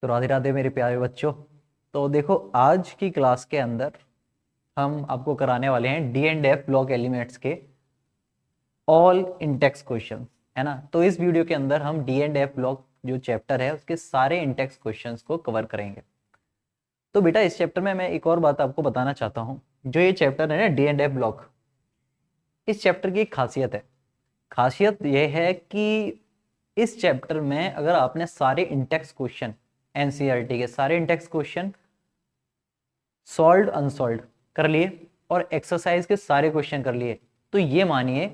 तो राधे राधे मेरे प्यारे बच्चों। तो देखो, आज की क्लास के अंदर हम आपको कराने वाले हैं D and F block elements के ऑल इंटेक्स क्वेश्चन, है ना। तो इस वीडियो के अंदर हम डी एंड एफ ब्लॉक जो चैप्टर है उसके सारे इंटेक्स क्वेश्चंस को कवर करेंगे। तो बेटा, इस चैप्टर में मैं एक और बात आपको बताना चाहता हूँ। जो ये चैप्टर है ना, डी एंड एफ ब्लॉक, इस चैप्टर की एक खासियत है। खासियत यह है कि इस चैप्टर में अगर आपने सारे इंटेक्स क्वेश्चन, एनसीईआरटी के सारे इंटेक्स क्वेश्चन सॉल्व अनसॉल्व कर लिए और एक्सरसाइज के सारे क्वेश्चन कर लिए, तो ये मानिए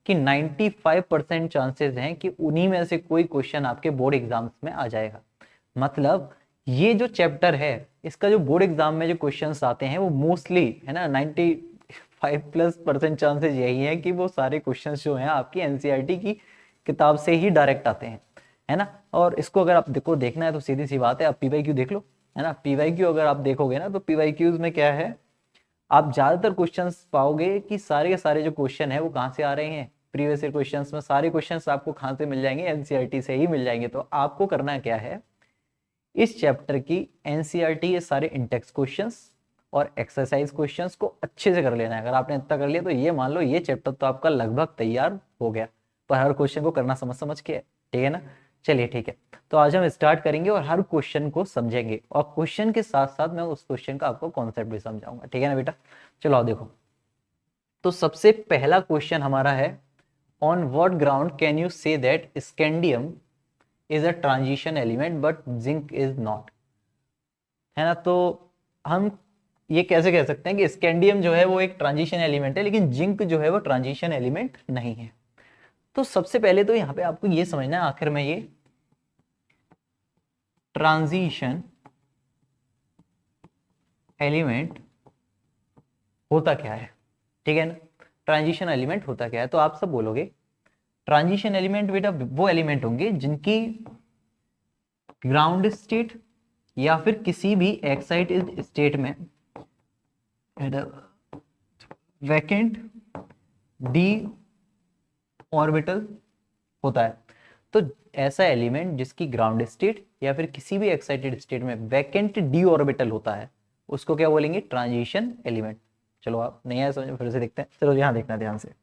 कि 95% चांसेस हैं कि उन्हीं में से कोई क्वेश्चन आपके बोर्ड एग्जाम्स में आ जाएगा। मतलब ये जो चैप्टर है, इसका जो बोर्ड एग्जाम में जो क्वेश्चंस आते हैं वो मोस्टली, है ना, 95+% चांसेस यही है कि वो सारे क्वेश्चंस जो हैं आपकी एनसीईआरटी की किताब से ही डायरेक्ट आते हैं, है ना। और इसको अगर आप देखना है तो सीधी सी बात है, आप पीवाईक्यू देख लो, है ना। पीवाईक्यू अगर आप देखोगे ना तो पीवाईक्यूज में क्या है, आप ज्यादातर क्वेश्चंस पाओगे कि सारे के सारे जो क्वेश्चन है वो कहाँ से आ रहे हैं, प्रीवियस ईयर क्वेश्चंस में सारे क्वेश्चंस आपको कहाँ से मिल जाएंगे, एनसीईआरटी से ही मिल जाएंगे। तो आपको करना क्या है, इस चैप्टर की एनसीईआरटी के सारे इंटेक्स क्वेश्चंस और एक्सरसाइज क्वेश्चंस को अच्छे से कर लेना है। अगर आपने इतना कर लिया तो ये मान लो ये चैप्टर तो आपका लगभग तैयार हो गया, पर हर क्वेश्चन को करना समझ समझ के, ठीक है ना। चलिए ठीक है, तो आज हम स्टार्ट करेंगे और हर क्वेश्चन को समझेंगे और क्वेश्चन के साथ साथ मैं उस क्वेश्चन का आपको कॉन्सेप्ट भी समझाऊंगा, ठीक है ना बेटा। चलो आओ देखो, तो सबसे पहला क्वेश्चन हमारा है, on what ground can you say that scandium is a transition element but zinc is not, है ना। तो हम ये कैसे कह सकते हैं कि स्कैंडियम जो है वो एक ट्रांजिशन एलिमेंट है लेकिन जिंक जो है वो ट्रांजिशन एलिमेंट नहीं है। तो सबसे पहले तो यहाँ पे आपको ये समझना है आखिर में ये ट्रांजिशन एलिमेंट होता क्या है, ठीक है ना। ट्रांजिशन एलिमेंट होता क्या है, तो आप सब बोलोगे ट्रांजिशन एलिमेंट बेटा वो एलिमेंट होंगे जिनकी ग्राउंड स्टेट या फिर किसी भी एक्साइटेड स्टेट में वैकेंट डी ऑर्बिटल होता है। तो ऐसा एलिमेंट जिसकी ग्राउंड स्टेट या फिर किसी भी एक्साइटेड स्टेट में वैकेंट डी ऑर्बिटल होता है उसको क्या बोलेंगे, ट्रांजिशन एलिमेंट। चलो आप नहीं आया समझ, फिर से देखते हैं। चलो यहां देखना ध्यान से।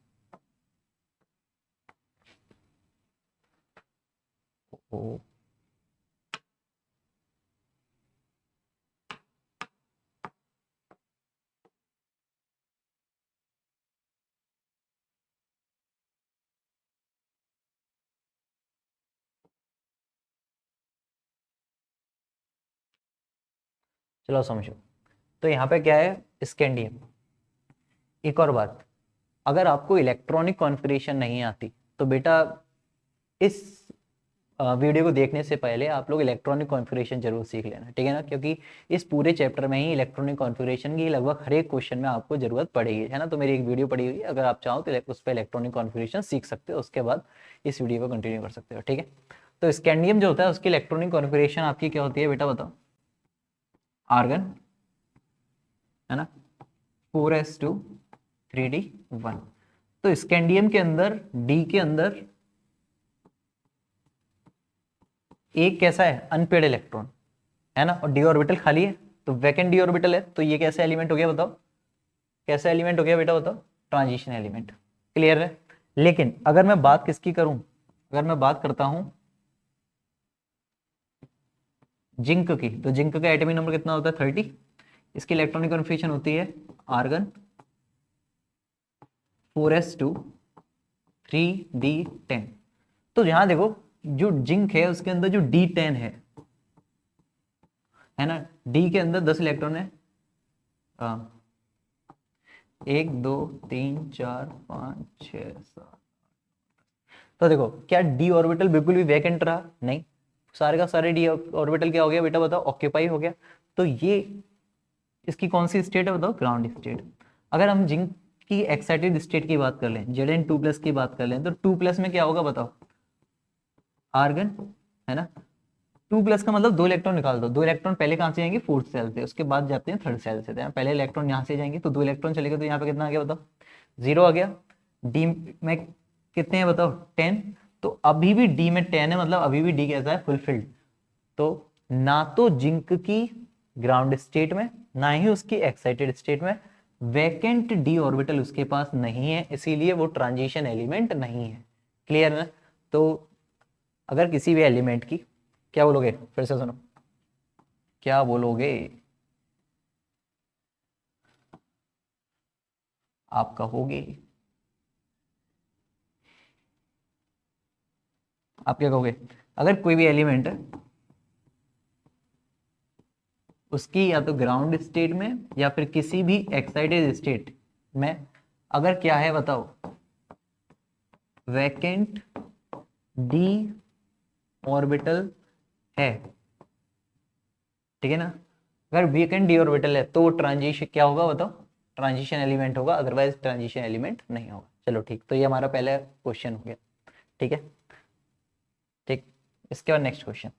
ओ, चलो समझो। तो यहाँ पे क्या है, स्कैंडियम। एक और बात, अगर आपको इलेक्ट्रॉनिक कॉन्फ़िगरेशन नहीं आती तो बेटा इस वीडियो को देखने से पहले आप लोग इलेक्ट्रॉनिक कॉन्फ़िगरेशन जरूर सीख लेना, ठीक है ना। क्योंकि इस पूरे चैप्टर में ही इलेक्ट्रॉनिक कॉन्फ़िगरेशन की लगभग हर एक क्वेश्चन में आपको जरूरत पड़ेगी, है ना। तो मेरी एक वीडियो पड़ी हुई है, अगर आप चाहो तो उस पर इलेक्ट्रॉनिक कॉन्फ़िगरेशन सीख सकते हो, उसके बाद इस वीडियो को कंटिन्यू कर सकते हो, ठीक है। तो स्कैंडियम जो होता है उसकी इलेक्ट्रॉनिक कॉन्फ़िगरेशन आपकी क्या होती है बेटा, बताओ। आर्गन, है ना, 4s2 3d1। तो स्कैंडियम के अंदर डी के अंदर एक कैसा है, अनपेड इलेक्ट्रॉन, है ना, और डी ऑर्बिटल खाली है, तो वैकेंट डी ऑर्बिटल है। तो ये कैसा एलिमेंट हो गया बताओ, कैसा एलिमेंट हो गया बेटा बताओ, ट्रांजिशन एलिमेंट। क्लियर है। लेकिन अगर मैं बात किसकी करूं, अगर मैं बात करता हूं जिंक की, तो जिंक का एटॉमिक नंबर कितना होता है, 30। इसकी इलेक्ट्रॉनिक कॉन्फ़िगरेशन होती है आर्गन 4s2 3d10। तो यहां देखो, जो जिंक है उसके अंदर जो D10 है ना, डी के अंदर 10 इलेक्ट्रॉन है। 1 2 3 4 5 6 7। तो देखो, क्या डी ऑर्बिटल बिल्कुल भी वैकेंट रहा, नहीं। सारे का सारे डी ऑर्बिटल क्या हो गया बेटा बताओ, ऑक्यूपाई हो गया। तो ये इसकी कौन सी स्टेट है बताओ, ग्राउंड स्टेट। अगर हम जिंक की एक्साइटेड स्टेट की बात कर लें, Zn2+ की बात कर लें, तो 2+ में क्या होगा बताओ, आर्गन, है ना। 2+ का मतलब 2 इलेक्ट्रॉन निकाल दो, 2 इलेक्ट्रॉन पहले कहाँ से जाएंगे, फोर्थ सेल से, उसके बाद जाते हैं थर्ड सेल से। तो पहले इलेक्ट्रॉन यहाँ से जाएंगे तो 2 इलेक्ट्रॉन चलेगा, तो यहाँ पे कितना आ गया बताओ, 0 आ गया। डी में कितने हैं बताओ, 10। तो अभी भी डी में 10 है, मतलब अभी भी डी कैसा है, फुलफिल्ड। तो ना तो जिंक की ग्राउंड स्टेट में, ना ही उसकी एक्साइटेड स्टेट में, वैकेंट डी ऑर्बिटल उसके पास नहीं है, इसीलिए वो ट्रांजिशन एलिमेंट नहीं है। क्लियर ना? तो अगर किसी भी एलिमेंट की, क्या बोलोगे, फिर से सुनो, क्या बोलोगे? आप कहोगे, आप क्या कहोगे? अगर कोई भी एलिमेंट है उसकी या तो ग्राउंड स्टेट में या फिर किसी भी एक्साइटेड स्टेट में अगर क्या है बताओ, वैकेंट डी ऑर्बिटल है, ठीक है ना? अगर वैकेंट डी ऑर्बिटल है तो वो ट्रांजिशन क्या होगा बताओ? ट्रांजिशन एलिमेंट होगा, अदरवाइज ट्रांजिशन एलिमेंट नहीं होगा। चलो ठीक, तो ये हमारा पहला क्वेश्चन हो गया। ठीक है, ठीक। इसके बाद नेक्स्ट क्वेश्चन,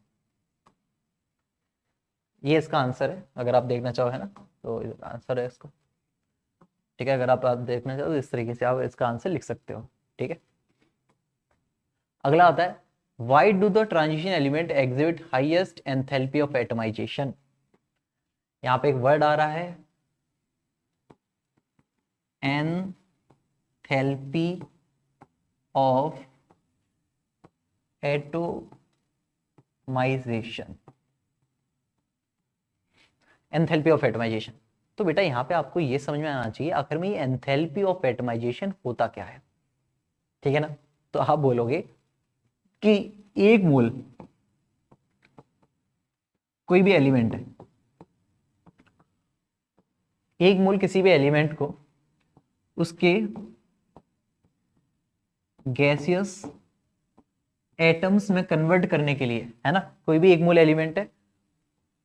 ये इसका आंसर है, अगर आप देखना चाहो, है ना, तो आंसर है इसको। ठीक है, अगर आप देखना चाहो तो इस तरीके से आप इसका आंसर लिख सकते हो। ठीक है, अगला आता है, why do the transition element exhibit highest enthalpy of atomisation. यहां पे एक वर्ड आ रहा है, enthalpy of atomisation, enthalpy of atomisation. तो बेटा यहाँ पे आपको ये समझ में आना चाहिए आखिर में ये एंथैल्पी ऑफ एटमाइजेशन होता क्या है। ठीक है ना? तो आप बोलोगे कि एक मोल, कोई भी एलिमेंट है, एक मोल किसी भी एलिमेंट को उसके गैसियस एटम्स में कन्वर्ट करने के लिए, है ना, कोई भी एक मोल एलिमेंट है,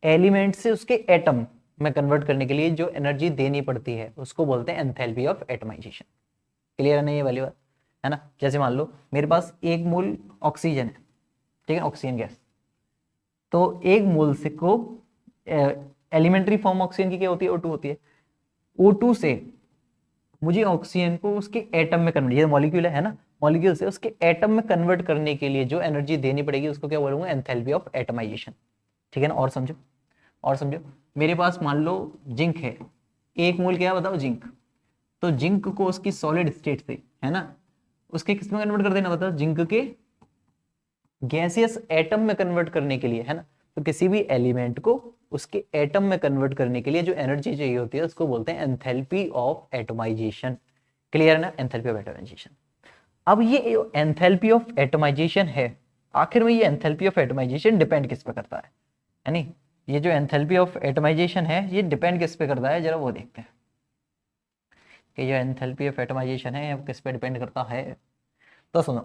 एलिमेंट से उसके एटम में कन्वर्ट करने के लिए जो एनर्जी देनी पड़ती है उसको बोलते हैं एंथैल्पी ऑफ एटमाइजेशन। क्लियर है ना ये वाली बात? है ना? जैसे मान लो मेरे पास एक मोल ऑक्सीजन है, ठीक है, ऑक्सीजन गैस। तो एक मोल से को एलिमेंट्री फॉर्म ऑक्सीजन की क्या होती है? O2 होती है। O2 से मुझे ऑक्सीजन को उसके एटम में कन्वर्ट, ये मॉलिक्यूल है ना, मॉलिक्यूल से उसके एटम में कन्वर्ट करने के लिए जो एनर्जी देनी पड़ेगी उसको क्या बोलूंगा? Enthalpy of atomisation. ठीक है ना? और समझो, और समझो, मेरे पास मान लो जिंक है, एक मोल क्या बताओ? जिंक। तो जिंक को उसकी सॉलिड स्टेट से, है ना, उसके किस में कन्वर्ट कर देना बताओ? जिंक के गैसियस एटम में कन्वर्ट करने के लिए, है ना। तो किसी भी एलिमेंट को उसके एटम में कन्वर्ट करने के लिए जो एनर्जी चाहिए होती है उसको बोलते हैं एंथैल्पी ऑफ एटमाइजेशन। क्लियर है ना? Enthalpy of atomisation. अब ये एंथैल्पी ऑफ एटमाइजेशन है, आखिर में ये एंथैल्पी ऑफ एटमाइजेशन डिपेंड किस पे करता है? यानी ये जो एंथैल्पी ऑफ एटमाइजेशन है ये डिपेंड किस पे करता है, जरा वो देखते हैं कि जो एंथैल्पी ऑफ एटमाइजेशन है वो किस पे डिपेंड करता है। तो सुनो,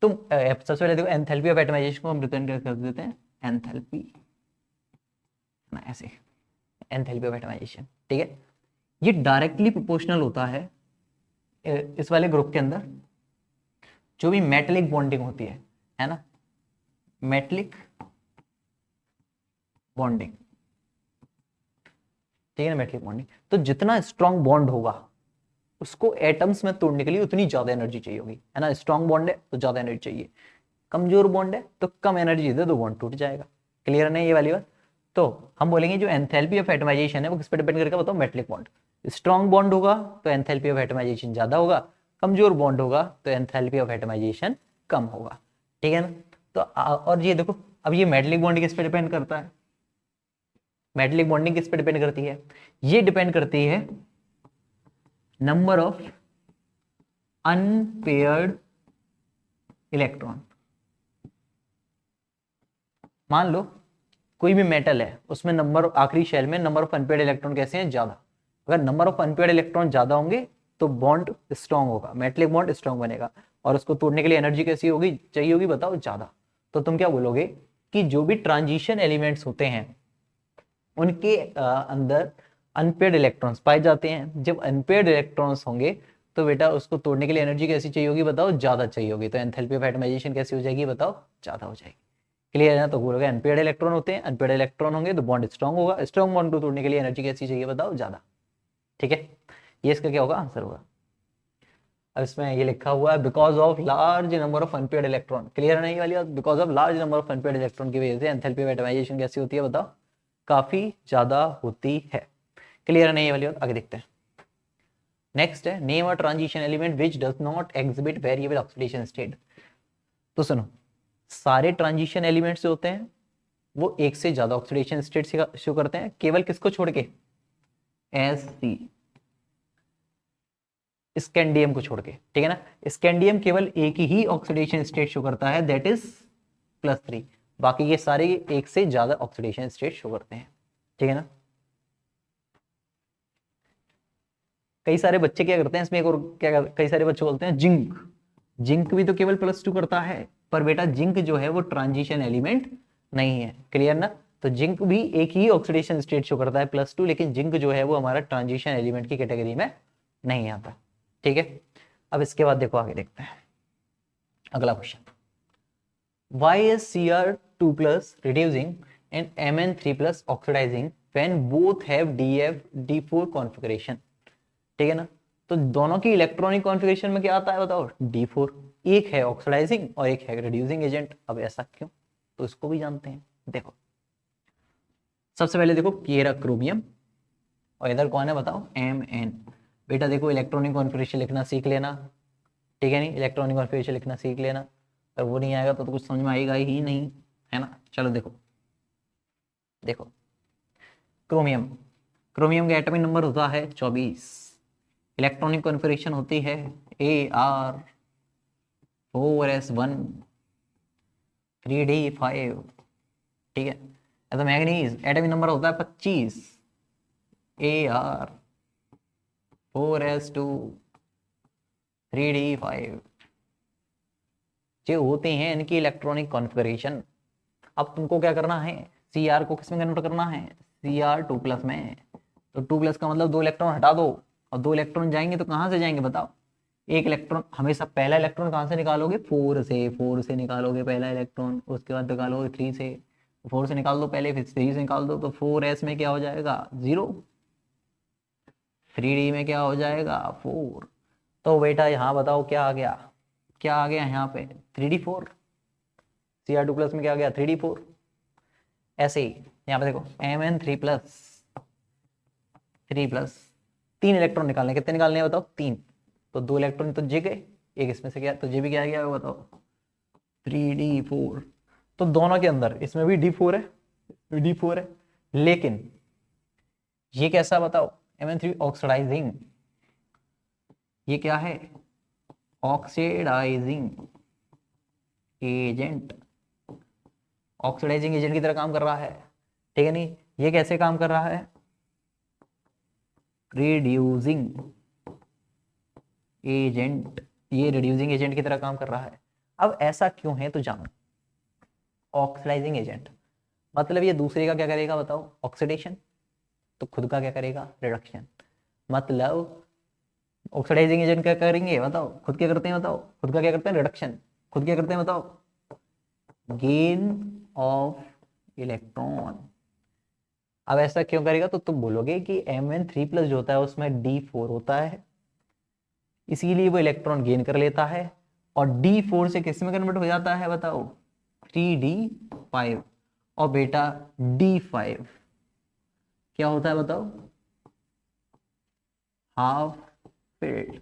तुम सबसे पहले देखो, एंथैल्पी ऑफ एटमाइजेशन को हम रिप्रेजेंट कर देते हैं एंथैल्पी, ना ऐसे, एंथैल्पी ऑफ एटमाइजेशन। ठीक है, ये डायरेक्टली प्रोपोर्शनल होता है इस वाले ग्रुप के अंदर जो भी मेटलिक बॉन्डिंग होती है ना, मेटलिक बॉन्डिंग। ठीक है ना? मेटलिक बॉन्डिंग, तो जितना स्ट्रॉन्ग बॉन्ड होगा उसको एटम्स में तोड़ने के लिए उतनी ज्यादा एनर्जी चाहिए होगी, है ना। स्ट्रॉन्ग बॉन्ड है तो ज्यादा एनर्जी चाहिए, कमजोर बॉन्ड है तो कम एनर्जी दे दो बॉन्ड टूट जाएगा। क्लियर है ये वाली बात? तो हम बोलेंगे जो एंथैल्पी ऑफ एटमाइजेशन है वो किस पे डिपेंड करेगा बताओ? Metallic bond. स्ट्रॉन्ग बॉन्ड होगा तो एंथैल्पी ऑफ एटमाइजेशन ज्यादा होगा, कमजोर बॉन्ड होगा तो एंथैल्पी ऑफ एटमाइजेशन कम होगा। ठीक है ना? तो और ये देखो, अब ये मेटलिक बॉन्ड किस पे डिपेंड करता है? मेटलिक बॉन्डिंग किस पे डिपेंड करती है? ये डिपेंड करती है नंबर ऑफ अनपेयर्ड इलेक्ट्रॉन। मान लो कोई भी मेटल है उसमें नंबर, आखिरी शेल में नंबर ऑफ अनपेयर्ड इलेक्ट्रॉन कैसे हैं? ज्यादा। अगर नंबर ऑफ अनपेयर्ड इलेक्ट्रॉन ज्यादा होंगे तो बॉन्ड स्ट्रॉन्ग होगा, मेटलिक बॉन्ड स्ट्रॉन्ग बनेगा, और उसको तोड़ने के लिए एनर्जी कैसी होगी चाहिए होगी बताओ? ज्यादा। तो तुम क्या बोलोगे कि जो भी ट्रांजिशन एलिमेंट्स होते हैं उनके अंदर अनपेयर्ड इलेक्ट्रॉन्स पाए जाते हैं। जब अनपेयर्ड इलेक्ट्रॉन्स होंगे तो बेटा उसको तोड़ने के लिए एनर्जी कैसी चाहिए होगी बताओ? ज्यादा चाहिए होगी। तो एंथैल्पी ऑफ एटमाइजेशन कैसी हो जाएगी बताओ? ज्यादा हो जाएगी। क्लियर है ना? तो बोलोगे अनपेयर्ड इलेक्ट्रॉन होते हैं, अनपेयर्ड इलेक्ट्रॉन होंगे तो बॉन्ड स्ट्रॉन्ग होगा, स्ट्रॉन्ग बॉन्ड को तोड़ने के लिए एनर्जी कैसी चाहिए बताओ? ज्यादा। ठीक है, ये इसका क्या होगा? आंसर होगा। अब इसमें ये लिखा हुआ है because of large number of unpaired electron, clear नहीं वाली बात, because of large number of unpaired electron की वजह से एंथैल्पी ऑफ एटमाइजेशन कैसी होती है बताओ, काफी ज्यादा होती है। क्लियर नहीं वाली बात, आगे देखते हैं। नेक्स्ट है name a transition element which does not exhibit variable oxidation state. तो सुनो, सारे ट्रांजिशन एलिमेंट्स जो होते हैं वो एक से ज्यादा ऑक्सीडेशन स्टेट शो करते हैं, केवल किसको छोड़ के, Sc, स्कैंडियम को छोड़ के, ठीक है ना। स्कैंडियम केवल एक ही ऑक्सीडेशन स्टेट शो करता है, दैट इज +3, बाकी ये सारे एक से ज्यादा ऑक्सीडेशन स्टेट शो करते हैं, ठीक है ना। कई सारे बच्चे क्या करते हैं इसमें, एक और क्या कई सारे बच्चे बोलते हैं जिंक, जिंक भी तो केवल +2 करता है, पर बेटा जिंक जो है वो ट्रांजिशन एलिमेंट नहीं है, क्लियर ना। तो जिंक भी एक ही ऑक्सीडेशन स्टेट शो करता है +2, लेकिन जिंक जो है वो हमारा ट्रांजिशन एलिमेंट की कैटेगरी में नहीं आता, ठीक है। अब इसके बाद देखो आगे देखते हैं अगला question, why is Cr2+ reducing and Mn3+ oxidizing when both have D4 configuration, ठीक है ना। तो दोनों की इलेक्ट्रॉनिक कॉन्फ़िगरेशन में क्या आता है बताओ, D4, एक है ऑक्सीडाइजिंग और एक है रिड्यूसिंग एजेंट। अब ऐसा क्यों, तो इसको भी जानते हैं। देखो सबसे पहले देखो ये रहा क्रोमियम और इधर कौन है बताओ, Mn। बेटा देखो इलेक्ट्रॉनिक कॉन्फ़िगरेशन लिखना सीख लेना, ठीक है नहीं, इलेक्ट्रॉनिक कॉन्फ़िगरेशन लिखना सीख लेना, अगर वो नहीं आएगा तो कुछ समझ में आएगा ही नहीं, है ना। चलो देखो देखो क्रोमियम, क्रोमियम का एटॉमिक नंबर होता है 24, इलेक्ट्रॉनिक कॉन्फ़िगरेशन होती है Ar4s1 3d5, ठीक है। तो मैग्नीज एटॉमिक नंबर होता है 25, Ar4s2 3d5, जो होते हैं इनकी इलेक्ट्रॉनिक कॉन्फ़िगरेशन। अब तुमको क्या करना है, Cr को किस में कन्वर्ट करना है, Cr2+ में। तो 2+ का मतलब 2 इलेक्ट्रॉन हटा दो, और 2 इलेक्ट्रॉन जाएंगे तो कहाँ से जाएंगे बताओ, एक इलेक्ट्रॉन हमेशा, पहला इलेक्ट्रॉन कहाँ से निकालोगे, 4 से निकालोगे पहला इलेक्ट्रॉन, उसके बाद निकालोगे 3 से, 4 से निकाल दो पहले, फिर 3 से निकाल दो, तो 4s में क्या हो जाएगा 0, 3d में क्या हो जाएगा 4। तो बेटा यहाँ बताओ क्या आ गया, क्या आ गया यहाँ पे 3d4, Cr2+ में क्या आ गया 3d4। ऐसे ही यहाँ पे देखो Mn3+, 3+, 3 इलेक्ट्रॉन निकालने, कितने निकालने हैं बताओ 3, तो 2 इलेक्ट्रॉन तो जे गए, एक इसमें से गया, तो जे भी क्या गया बताओ 3d4। तो दोनों के अंदर इसमें भी d4 है, d4 है, लेकिन ये कैसा बताओ, Mn3 ऑक्सीडाइजिंग, ये क्या है ऑक्सीडाइजिंग एजेंट, ऑक्सीडाइजिंग एजेंट की तरह काम कर रहा है, ठीक है नहीं। ये कैसे काम कर रहा है, रिड्यूसिंग एजेंट, ये रिड्यूसिंग एजेंट की तरह काम कर रहा है। अब ऐसा क्यों है तो जानो, ऑक्सीडाइजिंग एजेंट मतलब ये दूसरे का क्या करेगा बताओ, ऑक्सीडेशन, तो खुद का क्या करेगा रिडक्शन। मतलब ऑक्सीडाइजिंग एजेंट क्या करेंगे बताओ, खुद क्या करते हैं बताओ, खुद का क्या करते हैं रिडक्शन, खुद क्या करते हैं बताओ गेन ऑफ इलेक्ट्रॉन। अब ऐसा क्यों करेगा, तो तुम बोलोगे कि Mn3+ जो होता है उसमें d4 होता है, इसीलिए वो इलेक्ट्रॉन गेन कर लेता है, और d4 से किस में कन्वर्ट हो जाता है बताओ 3d5, और बेटा d5 क्या होता है बताओ, हाफ फिल्ड,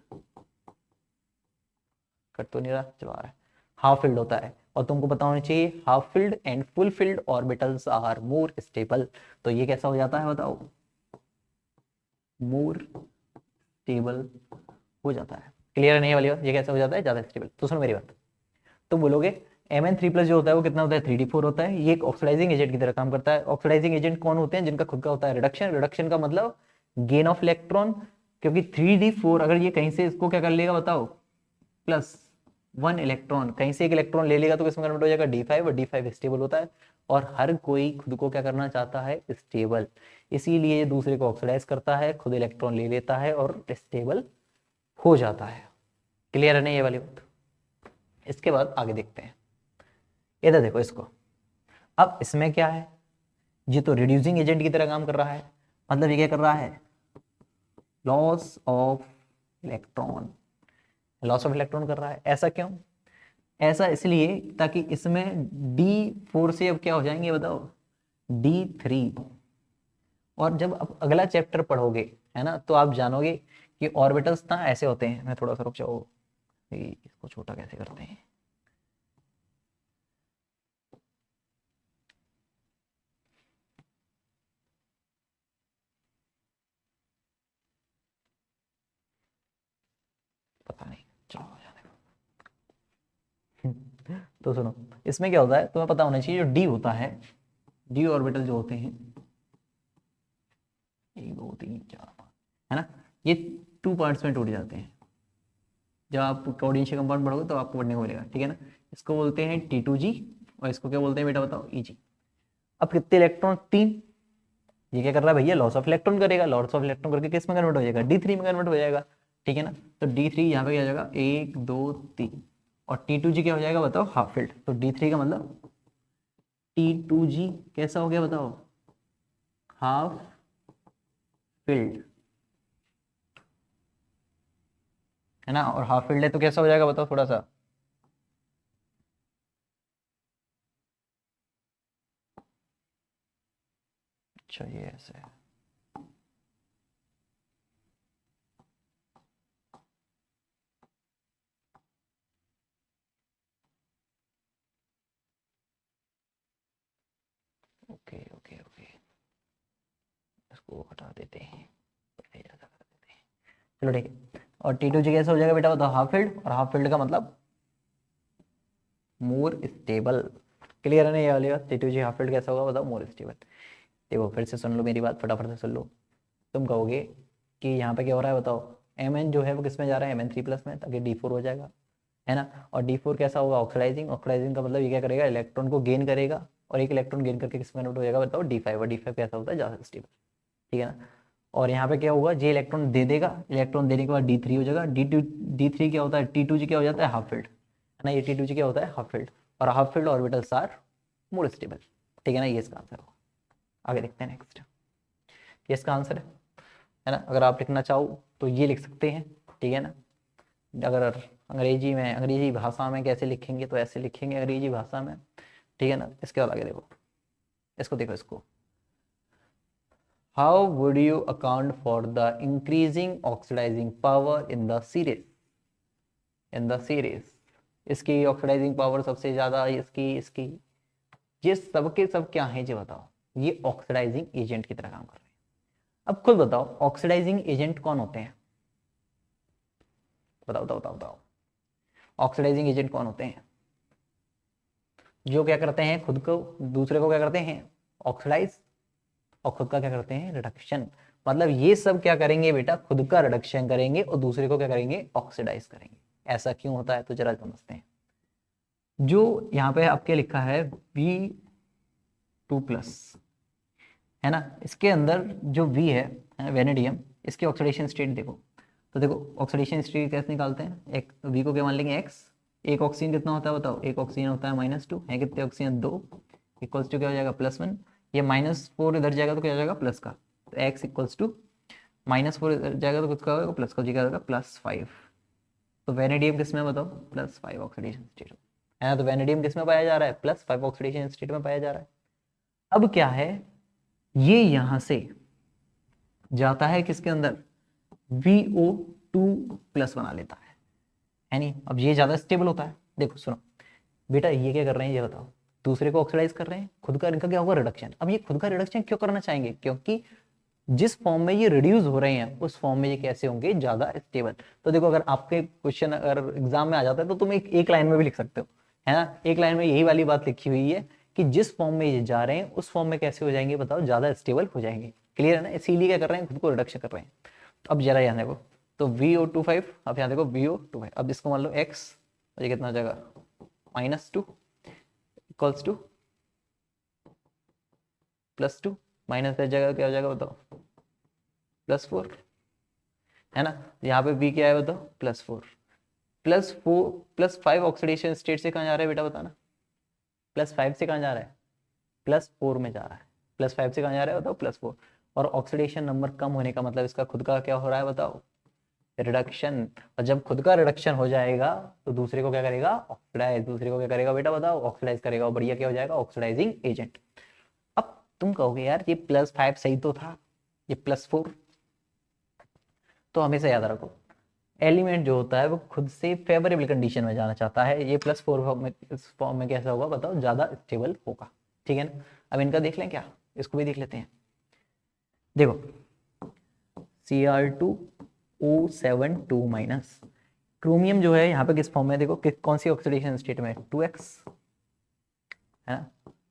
कट तो नहीं रहा, चला रहा है, हाफ फिल्ड होता है। और तुमको पता होना चाहिए half filled and full filled orbitals are more stable, तो ये कैसा हो जाता है बताओ, मोर स्टेबल हो जाता है। क्लियर नहीं है वाली बात, ये कैसे हो जाता है ज्यादा स्टेबल। तो सुनो मेरी बात, तुम बोलोगे Mn3+ जो होता है वो कितना होता है 3d4 होता है, ये एक ऑक्सीडाइजिंग एजेंट की तरह काम करता है। ऑक्सीडाइजिंग एजेंट कौन होते हैं, जिनका खुद का होता है रिडक्शन, रिडक्शन का मतलब गेन ऑफ इलेक्ट्रॉन, क्योंकि 3d4 अगर ये कहीं से इसको क्या कर लेगा बताओ +1 इलेक्ट्रॉन, कहीं से एक इलेक्ट्रॉन ले लेगा तो किसमें कन्वर्ट हो जाएगा d5, और d5 स्टेबल होता है, और हर कोई खुद को क्या करना चाहता है स्टेबल, इसीलिए ये दूसरे को ऑक्सीडाइज करता है, खुद इलेक्ट्रॉन ले लेता है और स्टेबल हो जाता है। क्लियर है नहीं ये वाली बात। इसके बाद आगे देखते हैं, इधर देखो इसको, अब इसमें क्या है, ये तो रिड्यूसिंग एजेंट की तरह काम कर रहा है, मतलब ये क्या कर रहा है loss of electron, loss of electron कर रहा है। ऐसा क्यों? ऐसा इसलिए ताकि इसमें D4 से अब क्या हो जाएंगे बताओ, D3। और जब आप अगला चैप्टर पढ़ोगे है ना, तो आप जानोगे कि ऑर्बिटल्स ना ऐसे होते हैं। मैं थोड़ा सा रुक जाओ, इसको छोटा कैसे करते हैं। पता नहीं, चलो जाने दो। तो सुनो, इसमें क्या होता है तुम्हें पता होना चाहिए। जो डी होता है, डी ऑर्बिटल जो होते हैं, 1 2 3 4 5, है ना, ये 2 पार्ट्स में टूट जाते हैं। जब आप कोऑर्डिनेशन कंपाउंड पढ़ोगे तो आपको पढ़ने को मिलेगा, ठीक है ना। इसको बोलते हैं T2G और इसको क्या बोलते हैं बेटा बताओ, EG। अब कितने इलेक्ट्रॉन, 3। ये क्या कर रहा है भैया, लॉस ऑफ इलेक्ट्रॉन करेगा। लॉस ऑफ इलेक्ट्रॉन करके किस में कन्वर्ट हो जाएगा, D3 में कन्वर्ट हो जाएगा, ठीक है ना। तो D3 यहाँ पे क्या हो जाएगा, 1 2 3। और T2G क्या हो जाएगा बताओ, हाफ फिल्ड। तो D3 का मतलब T2G कैसा हो गया बताओ, हाफ फिल्ड, है ना। और हाफ फिल्ड है तो कैसा हो जाएगा बताओ थोड़ा सा, अच्छा ये ऐसे है। ओके ओके ओके, इसको हटा देते हैं, ऐसा कर देते हैं, चलो ठीक है। और T2G कैसा हो जाएगा बेटा बताओ, हाफ फील्ड। और हाफ फील्ड का मतलब मोर स्टेबल। क्लियर है ना ये वाली बात। T2G हाफ फील्ड कैसा होगा बताओ, मोर स्टेबल। देखो फिर से सुन लो मेरी बात, फटाफट से सुन लो। तुम कहोगे कि यहाँ पे क्या हो रहा है बताओ, Mn जो है वो किस में जा रहा है, Mn3+ में, ताकि D4 हो जाएगा, है ना। और D4 कैसा होगा, ऑक्सीडाइजिंग। ऑक्सीडाइजिंग का मतलब ये क्या करेगा, इलेक्ट्रॉन को गेन करेगा। और एक इलेक्ट्रॉन गेन करके किस में कन्वर्ट हो जाएगा बताओ, D5। और D5 कैसा होता है, ज़्यादा स्टेबल, ठीक है ना। और यहाँ पे क्या होगा, जे इलेक्ट्रॉन दे देगा, इलेक्ट्रॉन देने के बाद D3 हो जाएगा। D3 क्या होता है, T2G क्या हो जाता है, हाफ फील्ड, है ना। ये T2G क्या होता है, हाफ फील्ड। और half filled orbitals are more stable, ठीक है ना। ये इसका आंसर होगा। आगे देखते हैं नेक्स्ट। ये इसका आंसर है ना। अगर आप लिखना चाहो तो ये लिख सकते हैं, ठीक है ना। अगर अंग्रेजी में, अंग्रेजी भाषा में कैसे लिखेंगे तो ऐसे लिखेंगे अंग्रेजी भाषा में, ठीक है ना। इसके बाद आगे देखो, इसको देखो, इसको how would you account for the increasing oxidising power in the series, in the series. इसकी ऑक्सीडाइजिंग पावर सबसे ज्यादा, इसकी इसकी ये सबके सब क्या है जी बताओ, ये ऑक्सीडाइजिंग एजेंट की तरह काम कर रहे हैं। अब खुद बताओ ऑक्सीडाइजिंग एजेंट कौन होते हैं, बताओ बताओ बताओ बताओ। ऑक्सीडाइजिंग एजेंट कौन होते हैं, जो क्या करते हैं, खुद को दूसरे को क्या करते हैं, ऑक्सीडाइज, और खुद का क्या करते हैं, रिडक्शन। मतलब ये सब क्या करेंगे बेटा, खुद का रिडक्शन करेंगे और दूसरे को क्या करेंगे, ऑक्सीडाइज करेंगे। ऐसा क्यों होता है तो जरा समझते हैं। जो यहाँ पे आपके लिखा है V2+, है ना, इसके अंदर जो V है वेनेडियम, इसकी ऑक्सीडेशन स्टेट देखो। तो देखो ऑक्सीडेशन स्टेट कैसे निकालते हैं, एक V को क्या मान लेंगे, X। एक ऑक्सीजन कितना होता है बताओ, एक ऑक्सीजन होता है -2, है कितने ऑक्सीजन, 2, इक्वल्स टू क्या हो जाएगा, +1। ये -4 इधर जाएगा तो क्या हो जाएगा, प्लस का। तो X इक्वल्स टू -4 इधर जाएगा तो किसका होगा, प्लस का, जी क्या होगा, +5। तो वेनेडियम किस में बताओ, +5 ऑक्सीडेशन स्टेट है ना। तो वेनेडियम किस में पाया जा रहा है, +5 ऑक्सीडेशन स्टेट में पाया जा रहा है। अब क्या है, ये यहां से जाता है किसके अंदर, VO2+ बना लेता है नहीं। अब ये ज्यादा स्टेबल होता है। देखो सुनो बेटा, ये क्या कर रहे हैं ये बताओ, दूसरे को ऑक्सीडाइज कर रहे हैं, खुद का इनका क्या होगा, रिडक्शन। अब ये खुद का रिडक्शन क्यों करना चाहेंगे, क्योंकि जिस फॉर्म में ये रिड्यूस हो रहे हैं उस फॉर्म में ये कैसे होंगे, ज्यादा स्टेबल। तो देखो अगर आपके क्वेश्चन अगर एग्जाम में आ जाता है तो तुम एक लाइन में भी लिख सकते हो, है ना। एक लाइन में यही वाली बात लिखी हुई है कि जिस फॉर्म में ये जा रहे हैं उस फॉर्म में कैसे हो जाएंगे बताओ, ज्यादा स्टेबल हो जाएंगे। क्लियर है ना, इसीलिए क्या कर रहे हैं, खुद को रिडक्शन कर रहे हैं। अब जरा यहाँ देखो, तो VO25, अब यहाँ देखो VO25, अब इसको मान लो X, और ये कितना हो जाएगा, -2 इक्वल्स टू +2, माइनस इस जगह क्या हो जाएगा बताओ, +4, है ना। यहाँ पे B क्या है बताओ, +4, +5 ऑक्सीडेशन स्टेट से कहाँ जा रहा है बेटा बताना, +5 से कहाँ जा रहा है, +4 में जा रहा है। +5 से कहाँ जा रहा है बताओ, +4। और ऑक्सीडेशन नंबर कम होने का मतलब इसका खुद का क्या हो रहा है बताओ, रिडक्शन, और जब खुद का रिडक्शन हो जाएगा तो दूसरे को क्या करेगा, ऑक्सीडाइज। दूसरे को क्या करेगा बेटा बताओ, ऑक्सीडाइज करेगा, और बढ़िया क्या हो जाएगा, ऑक्सीडाइजिंग एजेंट। अब तुम कहोगे यार ये +5 सही तो था, ये +4, तो हमेशा याद रखो एलिमेंट जो होता है वो खुद से फेवरेबल कंडीशन में जाना चाहता है। ये +4 फॉर्म में, इस फॉर्म में कैसा होगा बताओ, ज़्यादा स्टेबल होगा। ठीक है ना, अब इनका देख लें क्या, इसको भी देख लेते हैं। देखो Cr2O7 2-, क्रोमियम जो है यहाँ पे किस फॉर्म में, देखो कौन सी ऑक्सीडेशन स्टेट में, 2x है ना,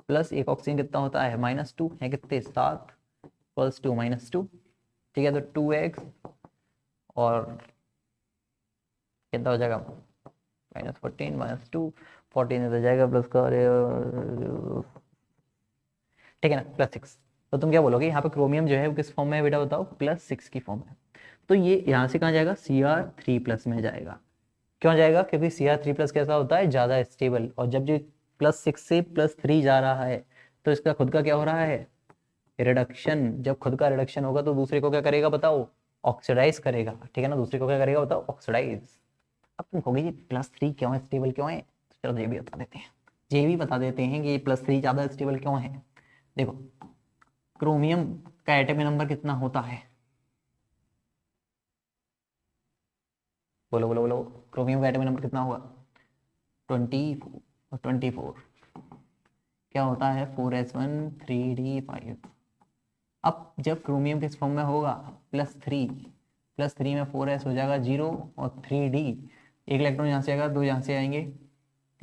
प्लस एक ऑक्सीजन कितना होता है, -2 है, कितने 7 + 2 -2, ठीक है, तो 2x और कितना हो जाएगा, -14 -2 14 हो जाएगा प्लस का, ठीक है ना, +6। तो तुम क्या बोलोगे यहाँ पे क्रोमियम जो है वो किस फॉर्म में है बेटा बताओ, +6 की फॉर्म में। तो ये यहाँ से कहाँ जाएगा, Cr3+ में जाएगा। क्यों जाएगा, क्योंकि Cr3+ कैसा होता है, ज़्यादा स्टेबल, और जब जो +6 से +3 जा रहा है तो इसका खुद का क्या हो रहा है, रिडक्शन। जब खुद का रिडक्शन होगा तो दूसरे को क्या करेगा बताओ, ऑक्सीडाइज करेगा। ठीक है ना, दूसरे को क्या करेगा बताओ, ऑक्सीडाइज। अब तुम कहोगे ये +3 क्यों है, स्टेबल क्यों है, तो चलो ये भी बता देते हैं, ये भी बता देते हैं कि ये +3 ज़्यादा स्टेबल क्यों है। देखो क्रोमियम का एटॉमिक नंबर कितना होता है, बोलो बोलो बोलो, क्रोमियम का एटॉमिक नंबर कितना होगा, 24 और 24 क्या होता है, 4s1 3d5। अब जब क्रोमियम किस फॉर्म में होगा, +3 में 4s हो जाएगा 0 और 3d, एक इलेक्ट्रॉन यहाँ से आएगा, 2 यहाँ से आएंगे,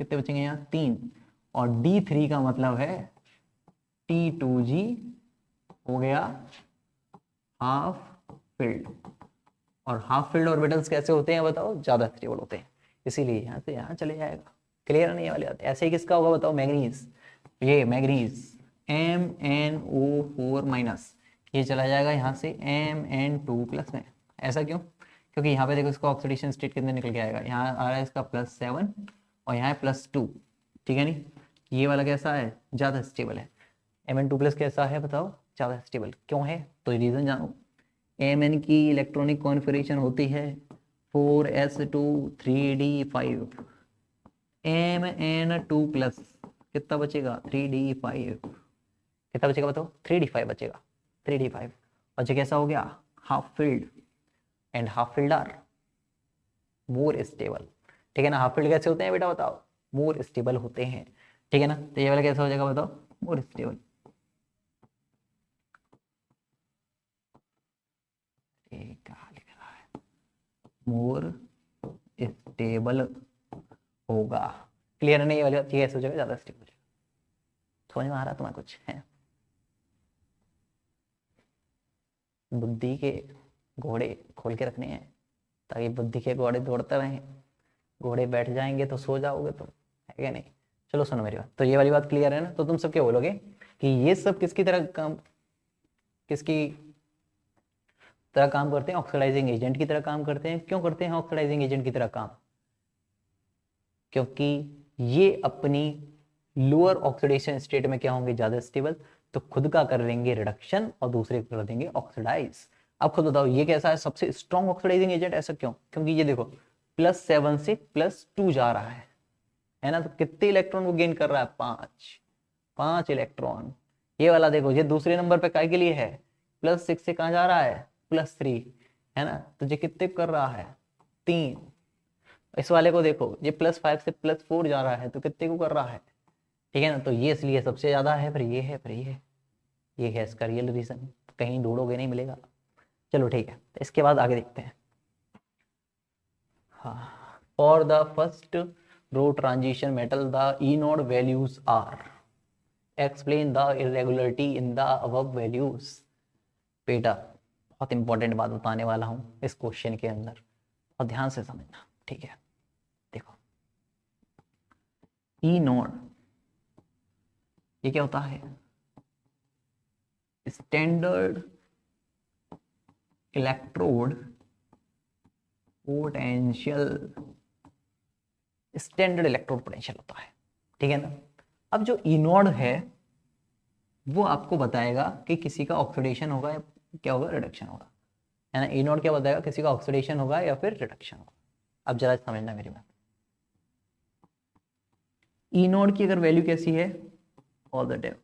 कितने बचेंगे यहाँ 3, और d3 का मतलब है T2g हो गया हाफ फिल्ड। और हाफ फील्ड ऑर्बिटल्स कैसे होते हैं बताओ, ज्यादा स्टेबल होते हैं, इसीलिए यहाँ से यहाँ चले जाएगा। क्लियर नहीं वाली बात। ऐसे ही किसका होगा बताओ, मैग्नीज, ये मैग्नीज MnO4-, ये चला जाएगा यहाँ से Mn2+ में। ऐसा क्यों, क्योंकि यहाँ पे देखो इसका ऑक्सीडेशन स्टेट कितने निकल के आएगा, यहाँ आ रहा है इसका +7 और यहाँ है +2, ठीक है नहीं, ये वाला कैसा है, ज़्यादा स्टेबल है। Mn2+ कैसा है बताओ, ज़्यादा स्टेबल क्यों है, तो रीज़न जानो। Mn की इलेक्ट्रॉनिक कॉन्फ़िगरेशन होती है 4s2 3d5, Mn2+ कितना बचेगा, 3d5, कितना बचेगा बताओ, 3d5 बचेगा, 3d5। और ये कैसा हो गया, half filled, and half filled are more stable. ठीक है ना, हाफ फील्ड कैसे होते हैं बेटा बताओ, मोर स्टेबल होते हैं। ठीक है ना, तो ये वाला कैसा हो जाएगा बताओ, मोर स्टेबल। क्या लिख रहा है, मोर स्टेबल होगा। क्लियर नहीं, ये वाली बात कैसे हो जाएगा, ज्यादा स्टेबल हो जाएगा। समझ में आ रहा तुम्हारा कुछ है, बुद्धि के घोड़े खोल के रखने हैं ताकि बुद्धि के घोड़े दौड़ते रहें, घोड़े बैठ जाएंगे तो सो जाओगे तुम, है क्या नहीं। चलो सुनो मेरी बात, तो ये वाली बात क्लियर है ना। तो तुम सब क्या बोलोगे कि ये सब किसकी तरह काम, किसकी तरह काम करते हैं, ऑक्सीडाइजिंग एजेंट की तरह काम करते हैं। क्यों करते हैं ऑक्सीडाइजिंग एजेंट की तरह काम, क्योंकि ये अपनी लोअर ऑक्सीडेशन स्टेट में क्या होंगे, ज्यादा स्टेबल, तो खुद का कर लेंगे रिडक्शन और दूसरे को कर देंगे ऑक्सीडाइज। अब खुद बताओ ये कैसा है, सबसे स्ट्रॉन्ग ऑक्सीडाइजिंग एजेंट। ऐसा क्यों, क्योंकि ये देखो +7 से +2 जा रहा है ना, तो कितने इलेक्ट्रॉन को गेन कर रहा है, 5 इलेक्ट्रॉन। ये वाला देखो ये दूसरे नंबर पे काय के लिए है, +6 से कहाँ जा रहा है, +3, है ना, तो ये कितने कर रहा है, 3। इस वाले को देखो ये +5 से +4 जा रहा है, तो कितने को कर रहा है, ठीक है ना, तो ये इसलिए सबसे ज्यादा है, फिर ये है, फिर ये है इसका रियल रीजन, कहीं ढूंढोगे नहीं मिलेगा। चलो ठीक है, तो इसके बाद आगे देखते हैं। हाँ, for the first row transition metal the E nought values are, explain the irregularity in the above values. बेटा बहुत इंपॉर्टेंट बात बताने वाला हूँ इस क्वेश्चन के अंदर, और ध्यान से समझना, ठीक है। देखो ई नोड ये क्या होता है, standard electrode potential, standard electrode potential होता है, ठीक है ना। अब जो ई नोड है वो आपको बताएगा कि किसी का ऑक्सीडेशन होगा या क्या होगा, रिडक्शन होगा। है ना। ई नॉट क्या बताएगा, किसी का ऑक्सीडेशन होगा या फिर रिडक्शन होगा। अब जरा समझना मेरी बात। ई नॉट की अगर वैल्यू कैसी है, पॉजिटिव,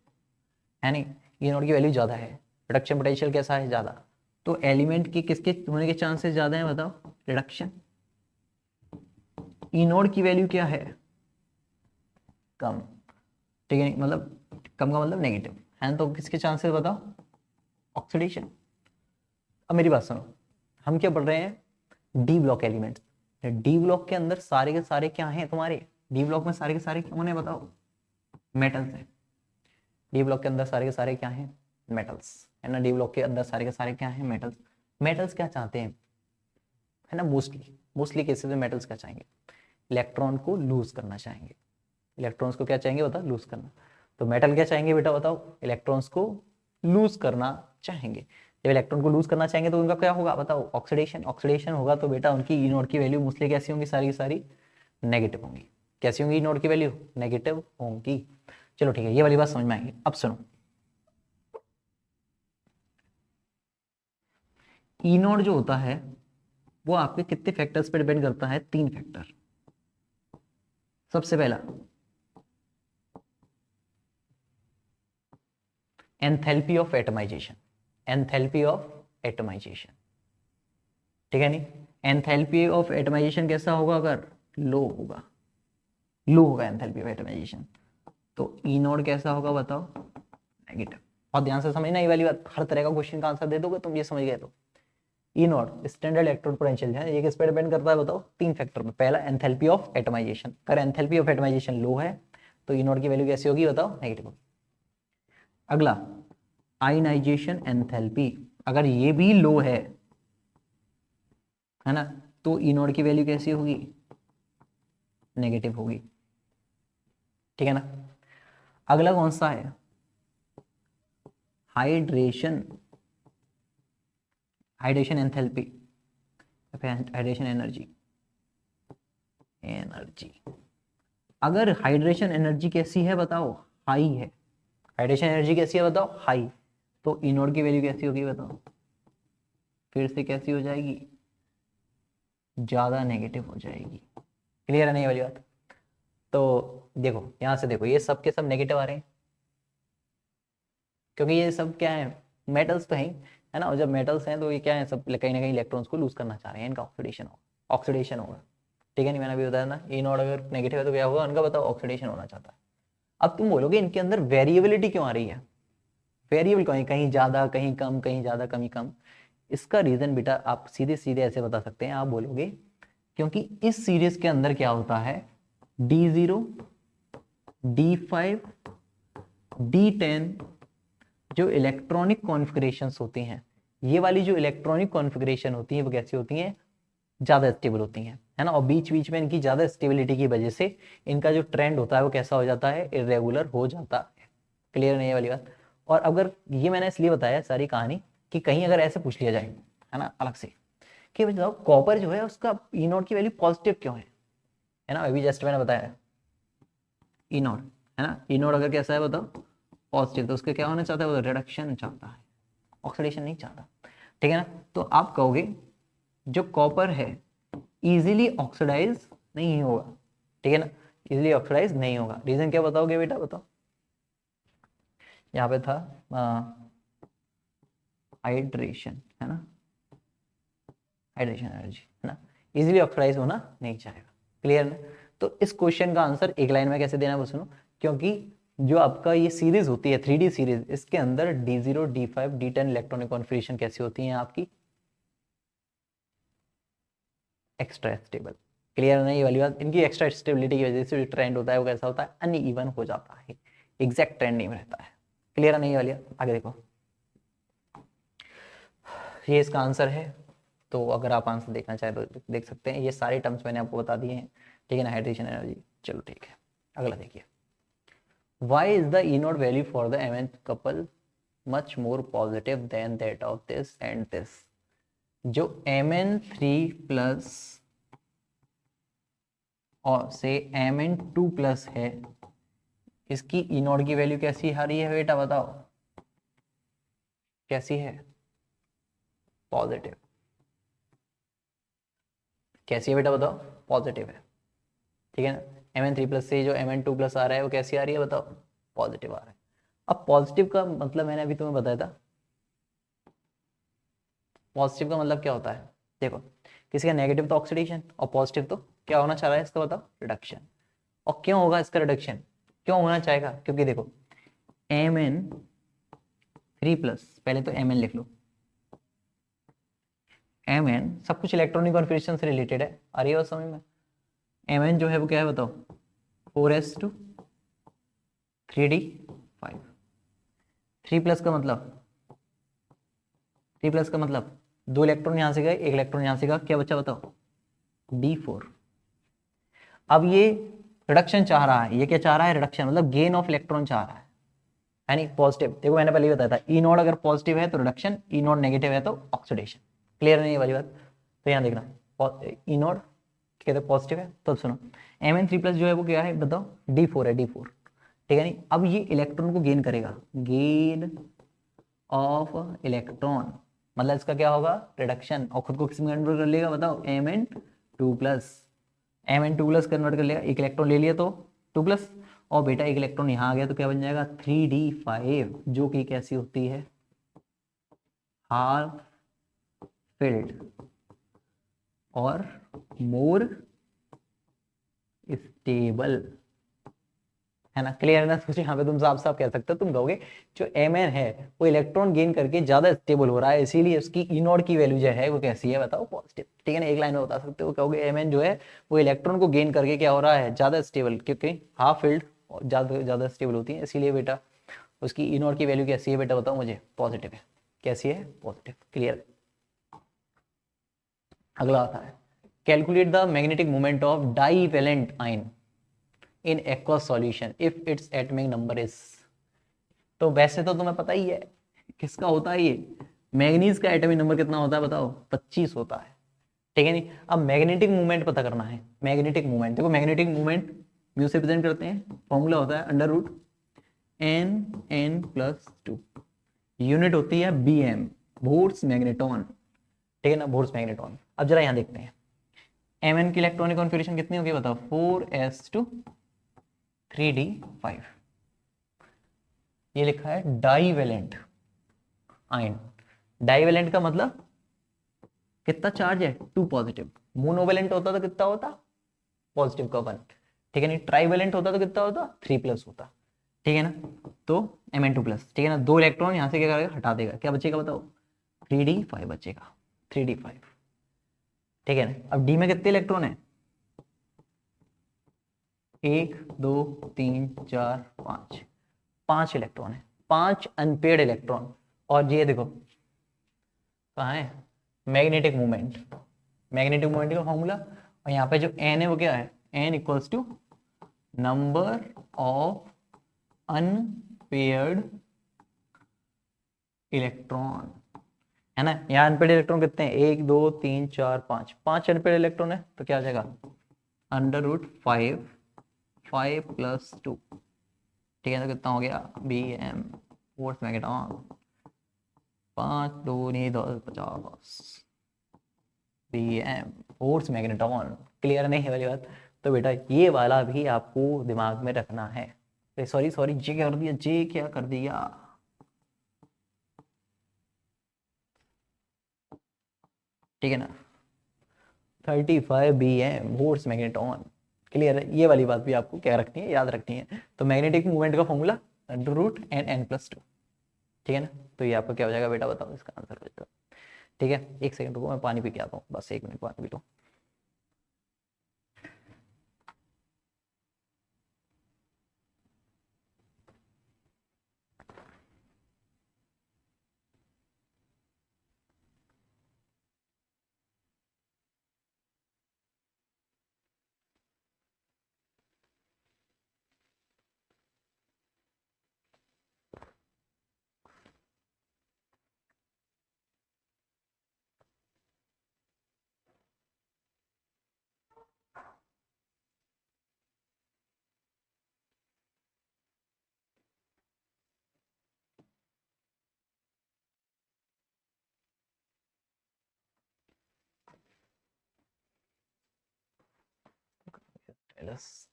है नहीं, ई नॉट की वैल्यू ज़्यादा है, रिडक्शन पोटेंशियल कैसा है, ज़्यादा, तो एलिमेंट के किसके होने के चांसेस ज़्यादा हैं बताओ, रिडक्शन। ई नॉट की वैल्यू क्या है, कम, ठीक है, मतलब कम का मतलब नेगेटिव है ना, तो किसके चांसेस बताओ, ऑक्सीडेशन। अब मेरी बात सुनो, हम क्या पढ़ रहे हैं, D block elements. D block के अंदर सारे के सारे क्या हैं तुम्हारे, डी ब्लॉक में सारे के सारे कौन है बताओ, मेटल्स हैं। डी ब्लॉक के अंदर सारे के सारे क्या हैं, मेटल्स, है ना। डी ब्लॉक के अंदर सारे के सारे क्या हैं, मेटल्स। मेटल्स क्या चाहते हैं, है ना, मोस्टली केसेस में मेटल्स क्या चाहेंगे, इलेक्ट्रॉन को लूज करना चाहेंगे। इलेक्ट्रॉन्स को क्या चाहेंगे बताओ, लूज करना। तो मेटल क्या चाहेंगे बेटा बताओ, इलेक्ट्रॉन्स को लूज करना चाहेंगे। जब इलेक्ट्रॉन को लूज करना चाहेंगे तो उनका क्या होगा बताओ, ऑक्सीडेशन। ऑक्सीडेशन होगा तो बेटा उनकी ई नॉट की वैल्यू मोस्टली कैसी होंगी, सारी की सारी नेगेटिव होंगी। कैसी होंगी ई नॉट की वैल्यू, नेगेटिव होंगी। चलो ठीक है, ये वाली बात समझ में आएगी। अब सुनो, ई नॉट जो होता है वो आपके कितने फैक्टर्स पे डिपेंड करता है, 3 फैक्टर। सबसे पहला enthalpy of atomisation, enthalpy of atomisation, ठीक है नहीं। एंथैल्पी ऑफ एटमाइजेशन कैसा होगा, अगर लो होगा, लो होगा एंथैल्पी ऑफ एटमाइजेशन, तो ई नॉट कैसा होगा बताओ, नेगेटिव। और ध्यान से समझना ये वाली बात, हर तरह का क्वेश्चन का आंसर दे दोगे तुम, ये समझ गए तो। ई नॉट स्टैंडर्ड इलेक्ट्रॉन पोटेंशियल है, ये किस पे डिपेंड करता है बताओ, 3 फैक्टर में। पहला एंथैल्पी ऑफ एटमाइजेशन, अगर एंथैल्पी ऑफ एटमाइजेशन लो है तो ई नॉट की वैल्यू कैसी होगी बताओ, नेगेटिव होगी। अगला आयनाइजेशन एंथैल्पी, अगर ये भी लो है ना, तो ई नॉट की वैल्यू कैसी होगी, नेगेटिव होगी, ठीक है ना। अगला कौन सा है, hydration, hydration enthalpy, hydration energy, energy. अगर हाइड्रेशन एनर्जी कैसी है बताओ, हाई है, हाइड्रेशन एनर्जी कैसी है बताओ, हाई, तो ई नॉट की वैल्यू कैसी होगी बताओ, फिर से कैसी हो जाएगी, ज्यादा नेगेटिव हो जाएगी। क्लियर है नहीं वाली बात। तो देखो यहां से देखो, ये सब के सब नेगेटिव आ रहे हैं, क्योंकि ये सब क्या है, मेटल्स तो हैं, है ना। और जब मेटल्स हैं तो ये क्या है, सब कहीं ना कहीं इलेक्ट्रॉन्स को लूज करना चाह रहे हैं, इनका ऑक्सीडेशन होगा, ऑक्सीडेशन होगा, ठीक है नहीं। मैंने अभी बताया ना, ई नॉट अगर नेगेटिव है तो क्या होगा, उनका बताओ ऑक्सीडेशन होना चाहता है। अब तुम बोलोगे इनके अंदर वेरिएबिलिटी क्यों आ रही है, वेरिएबल कहीं कहीं ज्यादा कहीं कम, कहीं ज्यादा कहीं कम। इसका रीजन बेटा आप सीधे सीधे ऐसे बता सकते हैं, आप बोलोगे क्योंकि इस सीरीज के अंदर क्या होता है, D0, D5, D10 जो इलेक्ट्रॉनिक कॉन्फ़िगरेशंस होती हैं, ये वाली जो इलेक्ट्रॉनिक कॉन्फ़िगरेशन होती है वो कैसी होती हैं, ज़्यादा स्टेबल होती हैं, है ना। और बीच बीच में इनकी ज़्यादा स्टेबिलिटी की वजह से इनका जो ट्रेंड होता है वो कैसा हो जाता है, इरेगुलर हो जाता है। क्लियर नहीं है वाली बात। और अगर ये मैंने इसलिए बताया सारी कहानी कि कहीं अगर ऐसे पूछ लिया जाए, है ना, अलग से कि बताओ कॉपर जो है उसका ई नॉट की वैल्यू पॉजिटिव क्यों है ना। अभी जस्ट मैंने बताया ई नॉट, है ना, ई नॉट अगर कैसा है बताओ, पॉजिटिव, तो उसके क्या होना चाहता है, वो रिडक्शन चाहता है, ऑक्सीडेशन नहीं चाहता, ठीक है ना। तो आप कहोगे जो कॉपर है इजीली ऑक्सीडाइज नहीं होगा, ठीक है ना, इजीली ऑक्सीडाइज नहीं होगा। रीजन क्या बताओगे बेटा बताओ, यहाँ पे था हाइड्रेशन, है ना, हाइड्रेशन एनर्जी, है ना, इजीली ऑक्सीडाइज होना नहीं चाहेगा। क्लियर ना। तो इस क्वेश्चन का आंसर एक लाइन में कैसे देना है वो सुनो, क्योंकि जो आपका ये सीरीज होती है 3D सीरीज, इसके अंदर D0, D5, D10 electronic configuration कैसी होती है आपकी, एक्स्ट्रा स्टेबल। क्लियर नहीं ये वाली बात, इनकी एक्स्ट्रा स्टेबिलिटी की वजह से जो ट्रेंड होता है वो कैसा होता है, अनइवन हो जाता है, एग्जैक्ट ट्रेंड नहीं रहता है। क्लियर नहीं ये वाली बात। आगे देखो, ये इसका आंसर है। तो अगर आप आंसर देखना चाहें तो देख सकते हैं, ये सारे टर्म्स मैंने आपको बता दिए हैं, ठीक है ना, हाइड्रेशन एनर्जी। चलो ठीक है, अगला देखिए, why is the E nought value for the mnth couple much more positive than that of this and this. जो Mn3 प्लस और से Mn2 प्लस है, इसकी ई नॉट की वैल्यू कैसी आ रही है बेटा बताओ, कैसी है, पॉजिटिव। कैसी है बेटा बताओ? पॉजिटिव है, ठीक है ना। Mn3+ से जो Mn2+ आ रहा है वो कैसी आ रही है बताओ? पॉजिटिव आ रहा है। अब पॉजिटिव का मतलब मैंने अभी तुम्हें बताया था, पॉजिटिव का मतलब क्या होता है? देखो, किसी का नेगेटिव तो ऑक्सीडेशन और पॉजिटिव तो क्या होना चाह रहा है इसका बताओ? रिडक्शन। और क्यों होगा इसका रिडक्शन? क्यों होना चाहेगा? क्योंकि देखो Mn3+, पहले तो Mn लिख लो। Mn सब कुछ इलेक्ट्रॉनिक कॉन्फ़िगरेशन से रिलेटेड है, आ रही है बात समझ में? Mn जो है वो क्या है बताओ? 4s2 3d5। 3+ का मतलब, 3+ का मतलब 2 इलेक्ट्रॉन यहां से गए, 1 इलेक्ट्रॉन यहां से गया, क्या बचा बताओ? d4। अब ये रिडक्शन चाह रहा है, ये क्या चाह रहा है? रिडक्शन मतलब गेन ऑफ इलेक्ट्रॉन चाह रहा है नहीं? पॉजिटिव। देखो मैंने पहले ही बताया था, ई नॉट अगर पॉजिटिव है तो रिडक्शन, ई नॉट नेगेटिव है तो ऑक्सीडेशन। क्लियर नहीं है वाली बात? तो यहाँ देखना, ई नॉट कहते पॉजिटिव है तो सुनो, Mn3+ जो है वो क्या है बताओ? d4 है, d4, ठीक है नहीं। अब ये इलेक्ट्रॉन को गेन करेगा, गेन ऑफ इलेक्ट्रॉन मतलब इसका क्या होगा? रिडक्शन। और खुद को किस में कन्वर्ट कर लेगा बताओ? Mn2+। Mn2+ कन्वर्ट कर लेगा, एक इलेक्ट्रॉन ले लिया तो 2+, और बेटा एक इलेक्ट्रॉन यहाँ आ गया तो क्या बन जाएगा? 3d5, जो कि कैसी होती है? हाफ फिल्ड और मोर स्टेबल, है ना? क्लियर है ना? सोचिए यहाँ पे तुम साफ साफ कह सकते हो, तुम कहोगे जो Mn है वो इलेक्ट्रॉन गेन करके ज्यादा स्टेबल हो रहा है, इसीलिए उसकी ई नॉट की वैल्यू जो है वो कैसी है बताओ? पॉजिटिव, ठीक है ना? एक लाइन में बता सकते हो, कहोगे Mn जो है वो इलेक्ट्रॉन को गेन करके क्या हो रहा है? ज्यादा स्टेबल, क्योंकि हाफ फील्ड ज्यादा ज्यादा स्टेबल होती है, इसीलिए बेटा उसकी ई नॉट की वैल्यू कैसी है बेटा बताओ मुझे? पॉजिटिव है। कैसी है? पॉजिटिव। क्लियर? अगला आता है, calculate the magnetic moment of divalent ion in aqueous solution if its atomic number is. तो वैसे तो तुम्हें पता ही है किसका होता है ये? मैग्नीज का एटॉमिक नंबर कितना होता है बताओ? 25 होता है, ठीक है नहीं। अब मैग्नेटिक मूवमेंट पता करना है। मैग्नेटिक मूवमेंट देखो, मैग्नेटिक मूवमेंट म्यू से प्रेजेंट करते हैं, फॉर्मूला होता है √n+2, यूनिट होती है bm, वोल्ट्स मैग्नेटॉन, ठीक है ना? Volts magneton. अब जरा यहाँ देखते हैं, Mn की इलेक्ट्रॉनिक कॉन्फ़िगरेशन कितनी होगी बताओ? 4s2 3d5। ये लिखा है डाईवेलेंट आयन। डाईवेलेंट का मतलब कितना चार्ज है? 2 पॉजिटिव। मोनोवेलेंट होता तो कितना होता? पॉजिटिव का 1, ठीक है नहीं। ट्राईवेलेंट होता तो कितना होता? 3+ होता, ठीक है ना? तो Mn2+, ठीक है ना? 2 इलेक्ट्रॉन यहां से क्या करेगा? हटा देगा, क्या बचेगा बताओ? 3d5 बचेगा, 3d5, ठीक है ना? अब डी में कितने इलेक्ट्रॉन है? 1 2 3 4 5, 5 इलेक्ट्रॉन है, 5 अनपेयर्ड इलेक्ट्रॉन। और ये देखो कहाँ है? मैग्नेटिक मूवमेंट, मैग्नेटिक मूवमेंट का फॉर्मूला। और यहाँ पे जो एन है वो क्या है? N equals to number of unpaired electron, है ना? यहाँ अनपेयर्ड इलेक्ट्रॉन कितने हैं? 1 2 3 4 5, 5 अनपेयर्ड इलेक्ट्रॉन है तो क्या आ जाएगा? √5, 5+2, ठीक है? तो कितना हो गया? bm, फोर्स मैग्नेटॉन, 5 2 नहीं 10 50 bm, फोर्स मैग्नेटॉन। क्लियर नहीं है वाली बात? तो बेटा ये वाला भी आपको दिमाग में रखना है। सॉरी सॉरी, जे क्या कर दिया? जे क्या कर दिया? ठीक है ना? 35 bm, फोर्स मैग्नेटॉन। क्लियर है? ये वाली बात भी आपको क्या रखनी है? याद रखनी है। तो मैग्नेटिक मूवमेंट का फॉर्मूला √n+2, ठीक है ना? तो ये आपका क्या हो जाएगा बेटा बताओ? इसका आंसर हो जाएगा, ठीक है? एक सेकंड रुको, मैं पानी पी के आता हूँ, बस 1 मिनट पानी पी लो। प्लस।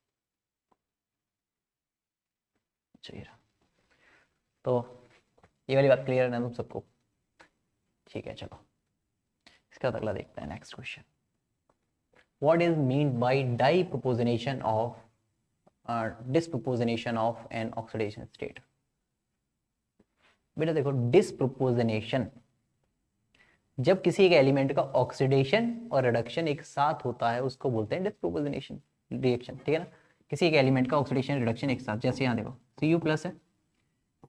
चाहिए तो ये वाली बात क्लियर है ना तुम सबको? ठीक है, चलो इसका अगला देखते हैं, next question. What is mean by disproportionation of disproportionation of an oxidation state? बेटा देखो, डिस्प्रोपोजिनेशन जब किसी एक एलिमेंट का ऑक्सीडेशन और रिडक्शन एक साथ होता है उसको बोलते हैं डिस्प्रोपोजिनेशन रिएक्शन, ठीक है ना। किसी एक एलिमेंट का ऑक्सीडेशन रिडक्शन एक साथ, जैसे यहाँ देखो Cu प्लस है,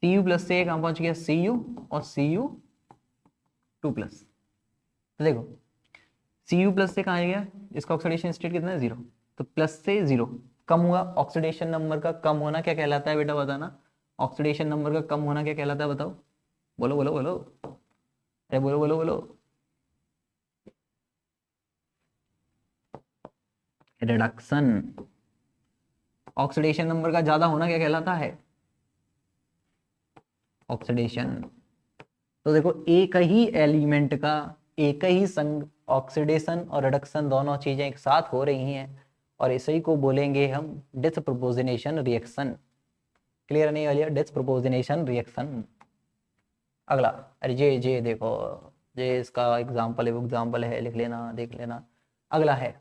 Cu प्लस से कहाँ पहुंच गया Cu और Cu2 प्लस। तो देखो Cu प्लस से कहाँ गया, इसका ऑक्सीडेशन स्टेट कितना है 0, तो प्लस से 0 कम हुआ। ऑक्सीडेशन नंबर का कम होना क्या कहलाता है बेटा, बताना। ऑक्सीडेशन नंबर का कम होना क्या कहलाता है, बताओ, बोलो बोलो बोलो, अरे बोलो बोलो बोलो। रिडक्शन। ऑक्सीडेशन नंबर का ज्यादा होना क्या कहलाता है, ऑक्सीडेशन। तो देखो एक ही एलिमेंट का एक ही संग ऑक्सीडेशन और रिडक्शन दोनों चीजें एक साथ हो रही हैं और इसी को बोलेंगे हम डिस्प्रोपोजिनेशन रिएक्शन। क्लियर नहीं वाली, डिस्प्रोपोजिनेशन रिएक्शन। अगला, अरे जे देखो, जे इसका एग्जाम्पल है, लिख लेना, देख लेना। अगला है,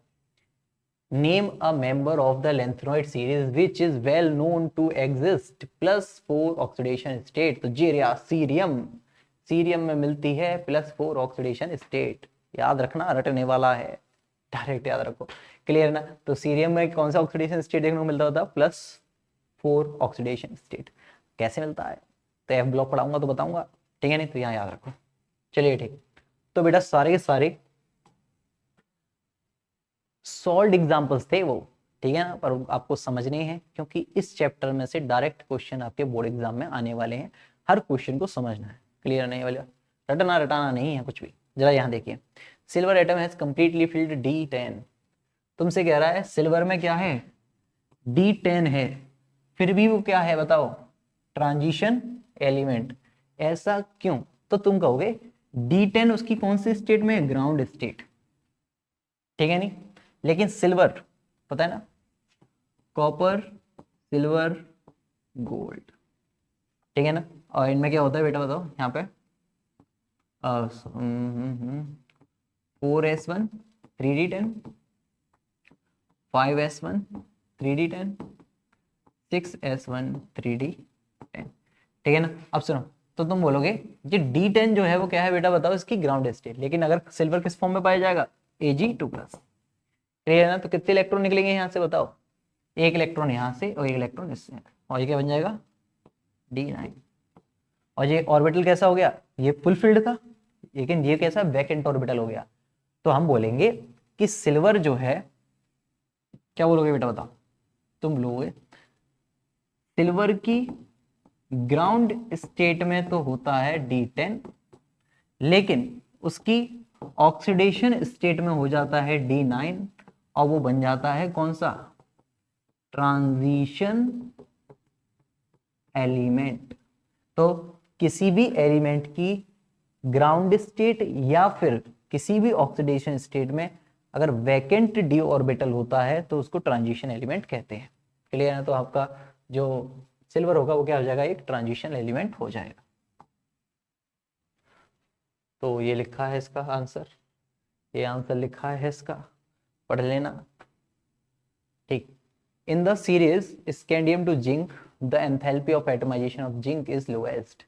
name a member of the lanthanoid series which is well known to exist +4 oxidation state. तो जीरिया सीरियम, सीरियम में मिलती है +4 ऑक्सीडेशन स्टेट। याद रखना, रटने वाला है, डायरेक्ट याद रखो। क्लियर ना। तो सीरियम में कौन सा ऑक्सीडेशन स्टेट देखने को मिलता होता, +4 ऑक्सीडेशन स्टेट। कैसे मिलता है तो एफ ब्लॉक पढ़ाऊंगा तो बताऊंगा, ठीक है नहीं, तो यहाँ याद रखो। चलिए ठीक, तो बेटा सारे के सारे सॉल्व एग्जाम्पल्स थे वो, ठीक है ना, पर आपको समझने हैं क्योंकि इस चैप्टर में से डायरेक्ट क्वेश्चन आपके बोर्ड एग्जाम में आने वाले हैं। हर क्वेश्चन को समझना है, क्लियर नहीं वाले, रटना रटाना नहीं है कुछ भी। जरा यहाँ देखिए, silver atom has completely filled D10। तुमसे कह रहा है सिल्वर में क्या है, D10 है, फिर भी वो क्या है बताओ, ट्रांजिशन एलिमेंट। ऐसा क्यों, तो तुम कहोगे D10 उसकी कौन सी स्टेट में है, ग्राउंड स्टेट, ठीक है नहीं। लेकिन सिल्वर पता है ना, कॉपर सिल्वर गोल्ड, ठीक है ना। और इनमें क्या होता है बेटा बताओ, यहाँ पे 4s1 3d10, 5s1 3d10, 6s1 3d10, ठीक है ना। अब सुनो, तो तुम बोलोगे ये D10 जो है वो क्या है बेटा बताओ, इसकी ग्राउंड स्टेट। लेकिन अगर सिल्वर किस फॉर्म में पाया जाएगा, Ag2+, क्लियर है ना। तो कितने इलेक्ट्रॉन निकलेंगे यहाँ से बताओ, एक इलेक्ट्रॉन यहाँ से और एक इलेक्ट्रॉन इससे, और ये क्या बन जाएगा, D9। और ये ऑर्बिटल कैसा हो गया, ये फुल फील्ड था, लेकिन ये कैसा वैकेंट ऑर्बिटल हो गया। तो हम बोलेंगे कि सिल्वर जो है, क्या बोलोगे बेटा बताओ, तुम बोलोगे सिल्वर की ग्राउंड स्टेट में तो होता है D10, लेकिन उसकी ऑक्सीडेशन स्टेट में हो जाता है D9 और वो बन जाता है कौन सा, ट्रांजिशन एलिमेंट। तो किसी भी एलिमेंट की ग्राउंड स्टेट या फिर किसी भी ऑक्सीडेशन स्टेट में अगर वैकेंट d ऑर्बिटल होता है तो उसको ट्रांजिशन एलिमेंट कहते हैं, क्लियर है। तो आपका जो सिल्वर होगा वो क्या हो जाएगा, एक ट्रांजिशन एलिमेंट हो जाएगा। तो ये लिखा है इसका आंसर, ये आंसर लिखा है इसका, पढ़ लेना, ठीक। In the series scandium to zinc the enthalpy of atomisation of zinc is lowest.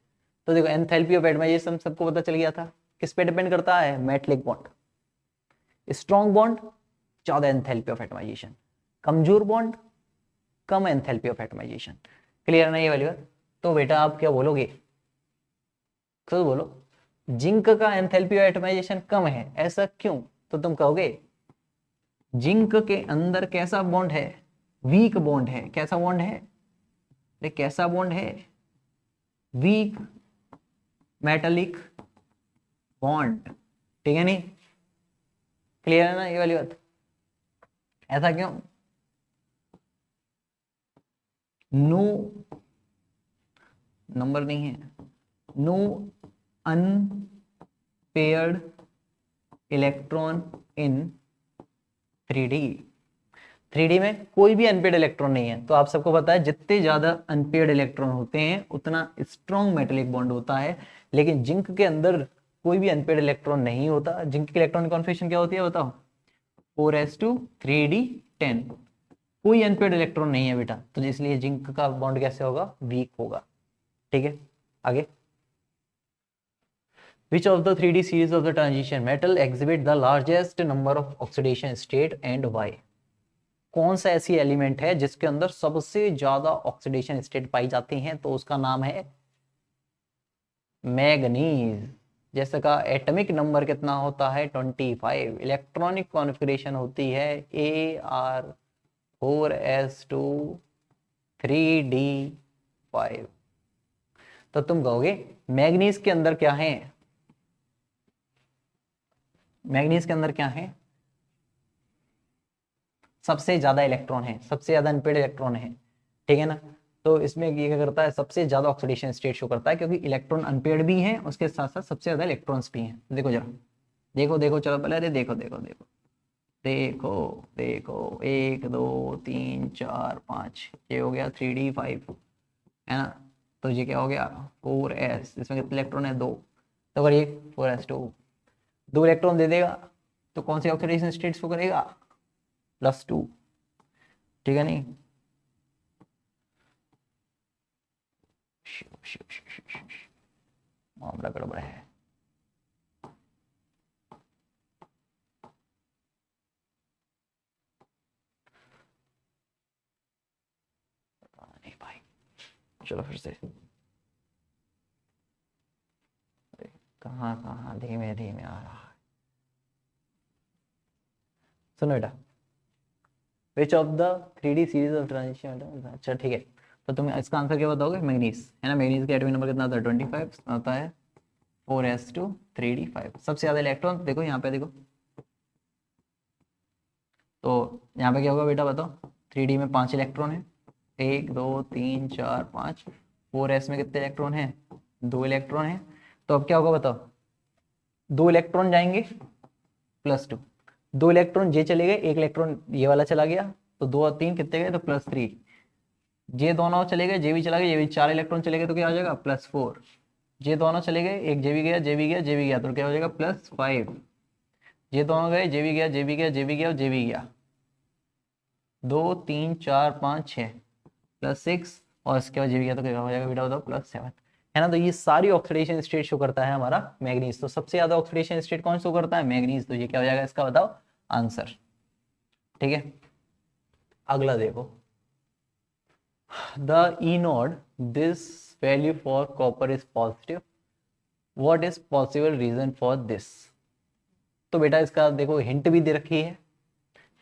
तो देखो एंथैल्पी ऑफ एटमाइजेशन सबको पता चल गया था, किस पे डिपेंड करता है, मेटलिक बॉन्ड। स्ट्रॉन्ग बॉन्ड ज्यादा एंथैल्पी ऑफ एटमाइजेशन, कमजोर बॉन्ड कम एंथैल्पी ऑफ एटमाइजेशन, क्लियर ना ये वाली बात। तो बेटा आप क्या बोलोगे, तो बोलो जिंक का एंथैल्पी ऑफ एटमाइजेशन कम है, ऐसा क्यों, तो तुम कहोगे जिंक के अंदर कैसा बॉन्ड है, वीक बॉन्ड है। कैसा बॉन्ड है, अरे कैसा बॉन्ड है, वीक मेटालिक बॉन्ड, ठीक है नहीं, क्लियर है ना ये वाली बात। ऐसा क्यों, नो नंबर नहीं है, no unpaired electron in 3D। 3D में कोई भी अनपेड इलेक्ट्रॉन नहीं है। तो आप सबको पता है जितने ज्यादा अनपेड इलेक्ट्रॉन होते हैं उतना स्ट्रॉन्ग मेटेलिक बॉन्ड होता है, लेकिन जिंक के अंदर कोई भी अनपेड इलेक्ट्रॉन नहीं होता। जिंक की इलेक्ट्रॉनिक कॉन्फ़िगरेशन क्या होती है बताओ? 4s2 3d10। कोई अनपेड इलेक्ट्रॉन नहीं है बेटा, तो इसलिए जिंक का बॉन्ड कैसे होगा? वीक होगा। ठीक है, आगे। Which of the 3D series of the transition metal exhibit the largest number of oxidation state and why? कौन सा ऐसी एलिमेंट है जिसके अंदर सबसे ज्यादा ऑक्सीडेशन स्टेट पाई जाती हैं? तो उसका नाम है मैग्नीज। जैसे का एटॉमिक नंबर कितना होता है? 25। इलेक्ट्रॉनिक कॉन्फ़िगरेशन होती है Ar4s2 3d5। तो तुम कहोगे मैग्नीज के अंदर क्या है? मैग्नीज के अंदर क्या है? सबसे ज्यादा इलेक्ट्रॉन है, सबसे ज्यादा अनपेड इलेक्ट्रॉन है। ठीक है ना? तो इसमें ये क्या करता है? सबसे ज्यादा ऑक्सीडेशन स्टेट शो करता है, क्योंकि इलेक्ट्रॉन अनपेड भी हैं, उसके साथ साथ सबसे ज्यादा इलेक्ट्रॉन्स भी हैं। देखो जरा, देखो देखो, चलो पहले अरे देखो देखो देखो देखो देखो, 1 2 3 4 5, ये हो गया 3d5, है ना? तो ये क्या हो गया? 4s। इसमें कितने इलेक्ट्रॉन है? 2। तो अगर ये 4s2 2 इलेक्ट्रॉन दे देगा तो कौन सी ऑक्सीडेशन स्टेट शो करेगा? +2। ठीक है नहीं? मामला गड़बड़ है। नहीं भाई, चलो फिर से। कहाँ कहाँ धीमे धीमे आ रहा है। सुनो बेटा, which of the 3D series of transition. अच्छा ठीक है, तो तुम इसका आंसर क्या बताओगे? मैग्नीज, है ना? मैग्नीज का एटॉमिक नंबर कितना होता है? 25 होता है। 4s2 3d5। सबसे ज्यादा इलेक्ट्रॉन देखो यहाँ पे, देखो तो यहाँ पे क्या होगा बेटा बताओ? 3D में 5 इलेक्ट्रॉन है, 1 2 3 4 5। 4s में कितने इलेक्ट्रॉन है? 2 इलेक्ट्रॉन है। तो अब क्या होगा बताओ? 2 इलेक्ट्रॉन जाएंगे +2, 2 इलेक्ट्रॉन ये चले गए, 1 इलेक्ट्रॉन ये वाला चला गया, तो 2 और 3 कितने गए? तो +3। ये दोनों चले गए, ये भी चला गया, ये भी 4 इलेक्ट्रॉन चले गए, तो क्या हो जाएगा? +4। ये दोनों चले गए, एक जे भी गया, जे भी गया, जे भी गया, तो क्या हो जाएगा? +5। ये दोनों गए, जे भी गया, जे भी गया, जे भी गया और जे भी गया। 2 3 4 5 6 +6, और इसके बाद जे भी गया, तो क्या हो जाएगा बेटा बताओ? +7, है ना? तो ये सारी ऑक्सीडेशन स्टेट शो करता है हमारा मैग्नीज। तो सबसे ज्यादा ऑक्सीडेशन स्टेट कौन शो करता है? मैग्नीज। तो ये क्या हो जाएगा इसका बताओ आंसर? ठीक है, अगला देखो। The E node, this value for copper is positive. What is possible reason for this? तो बेटा इसका देखो हिंट भी दे रखी है,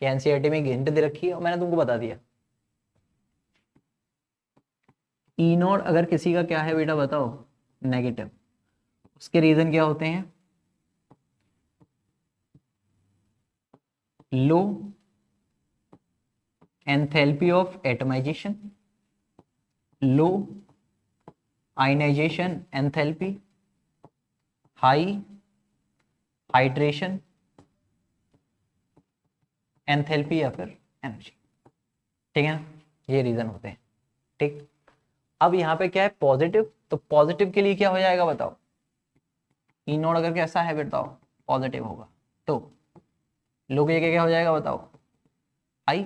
एनसीईआरटी में हिंट दे रखी है और मैंने तुमको बता दिया। ई नोड अगर किसी का क्या है बेटा बताओ? नेगेटिव, उसके रीजन क्या होते हैं? Low enthalpy of atomisation, low ionisation enthalpy, high hydration enthalpy, या फिर एनर्जी। ठीक है ना? ये रीजन होते हैं। ठीक, अब यहाँ पे क्या है? पॉजिटिव। तो पॉजिटिव के लिए क्या हो जाएगा बताओ? ई नोड अगर कैसा है बताओ? पॉजिटिव होगा। तो लो के क्या हो जाएगा बताओ? हाई।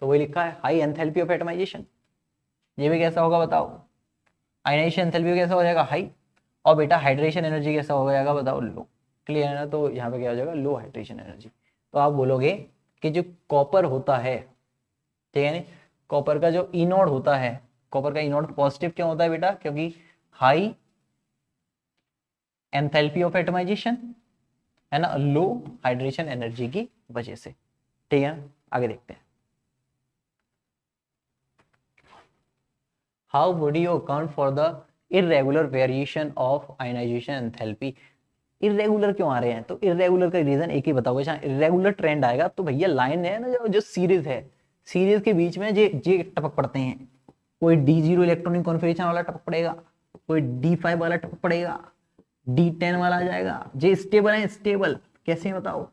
तो वही लिखा है, हाई एंथैल्पी ऑफ एटमाइजेशन। ये भी कैसा होगा बताओ? आयनाइजेशन एंथैल्पी कैसा हो जाएगा? हाई। और बेटा हाइड्रेशन एनर्जी कैसा हो जाएगा बताओ? लो। क्लियर है ना? तो यहाँ पे क्या हो जाएगा? लो हाइड्रेशन एनर्जी। तो आप बोलोगे कि जो कॉपर होता है, ठीक है, नहीं, कॉपर का जो ई नोड होता है, कॉपर का ई नोड पॉजिटिव क्यों होता है बेटा? क्योंकि हाई एंथैल्पी ऑफ एटमाइजेशन, है ना, लो हाइड्रेशन एनर्जी की वजह से। ठीक है, आगे देखते हैं। How would you account for the irregular variation of ionisation enthalpy? Irregular क्यों आ रहे हैं? तो इरेगुलर का रीजन एक ही बताओगे। जहाँ इरेगुलर ट्रेंड आएगा तो भैया लाइन है ना, जो सीरीज है, सीरीज के बीच में जे टपक पड़ते हैं। कोई D0 इलेक्ट्रॉनिक कॉन्फ़िगरेशन वाला टपक पड़ेगा, कोई D5 वाला टपक पड़ेगा, D10 वाला आ जाएगा। जे स्टेबल है, स्टेबल कैसे बताओ?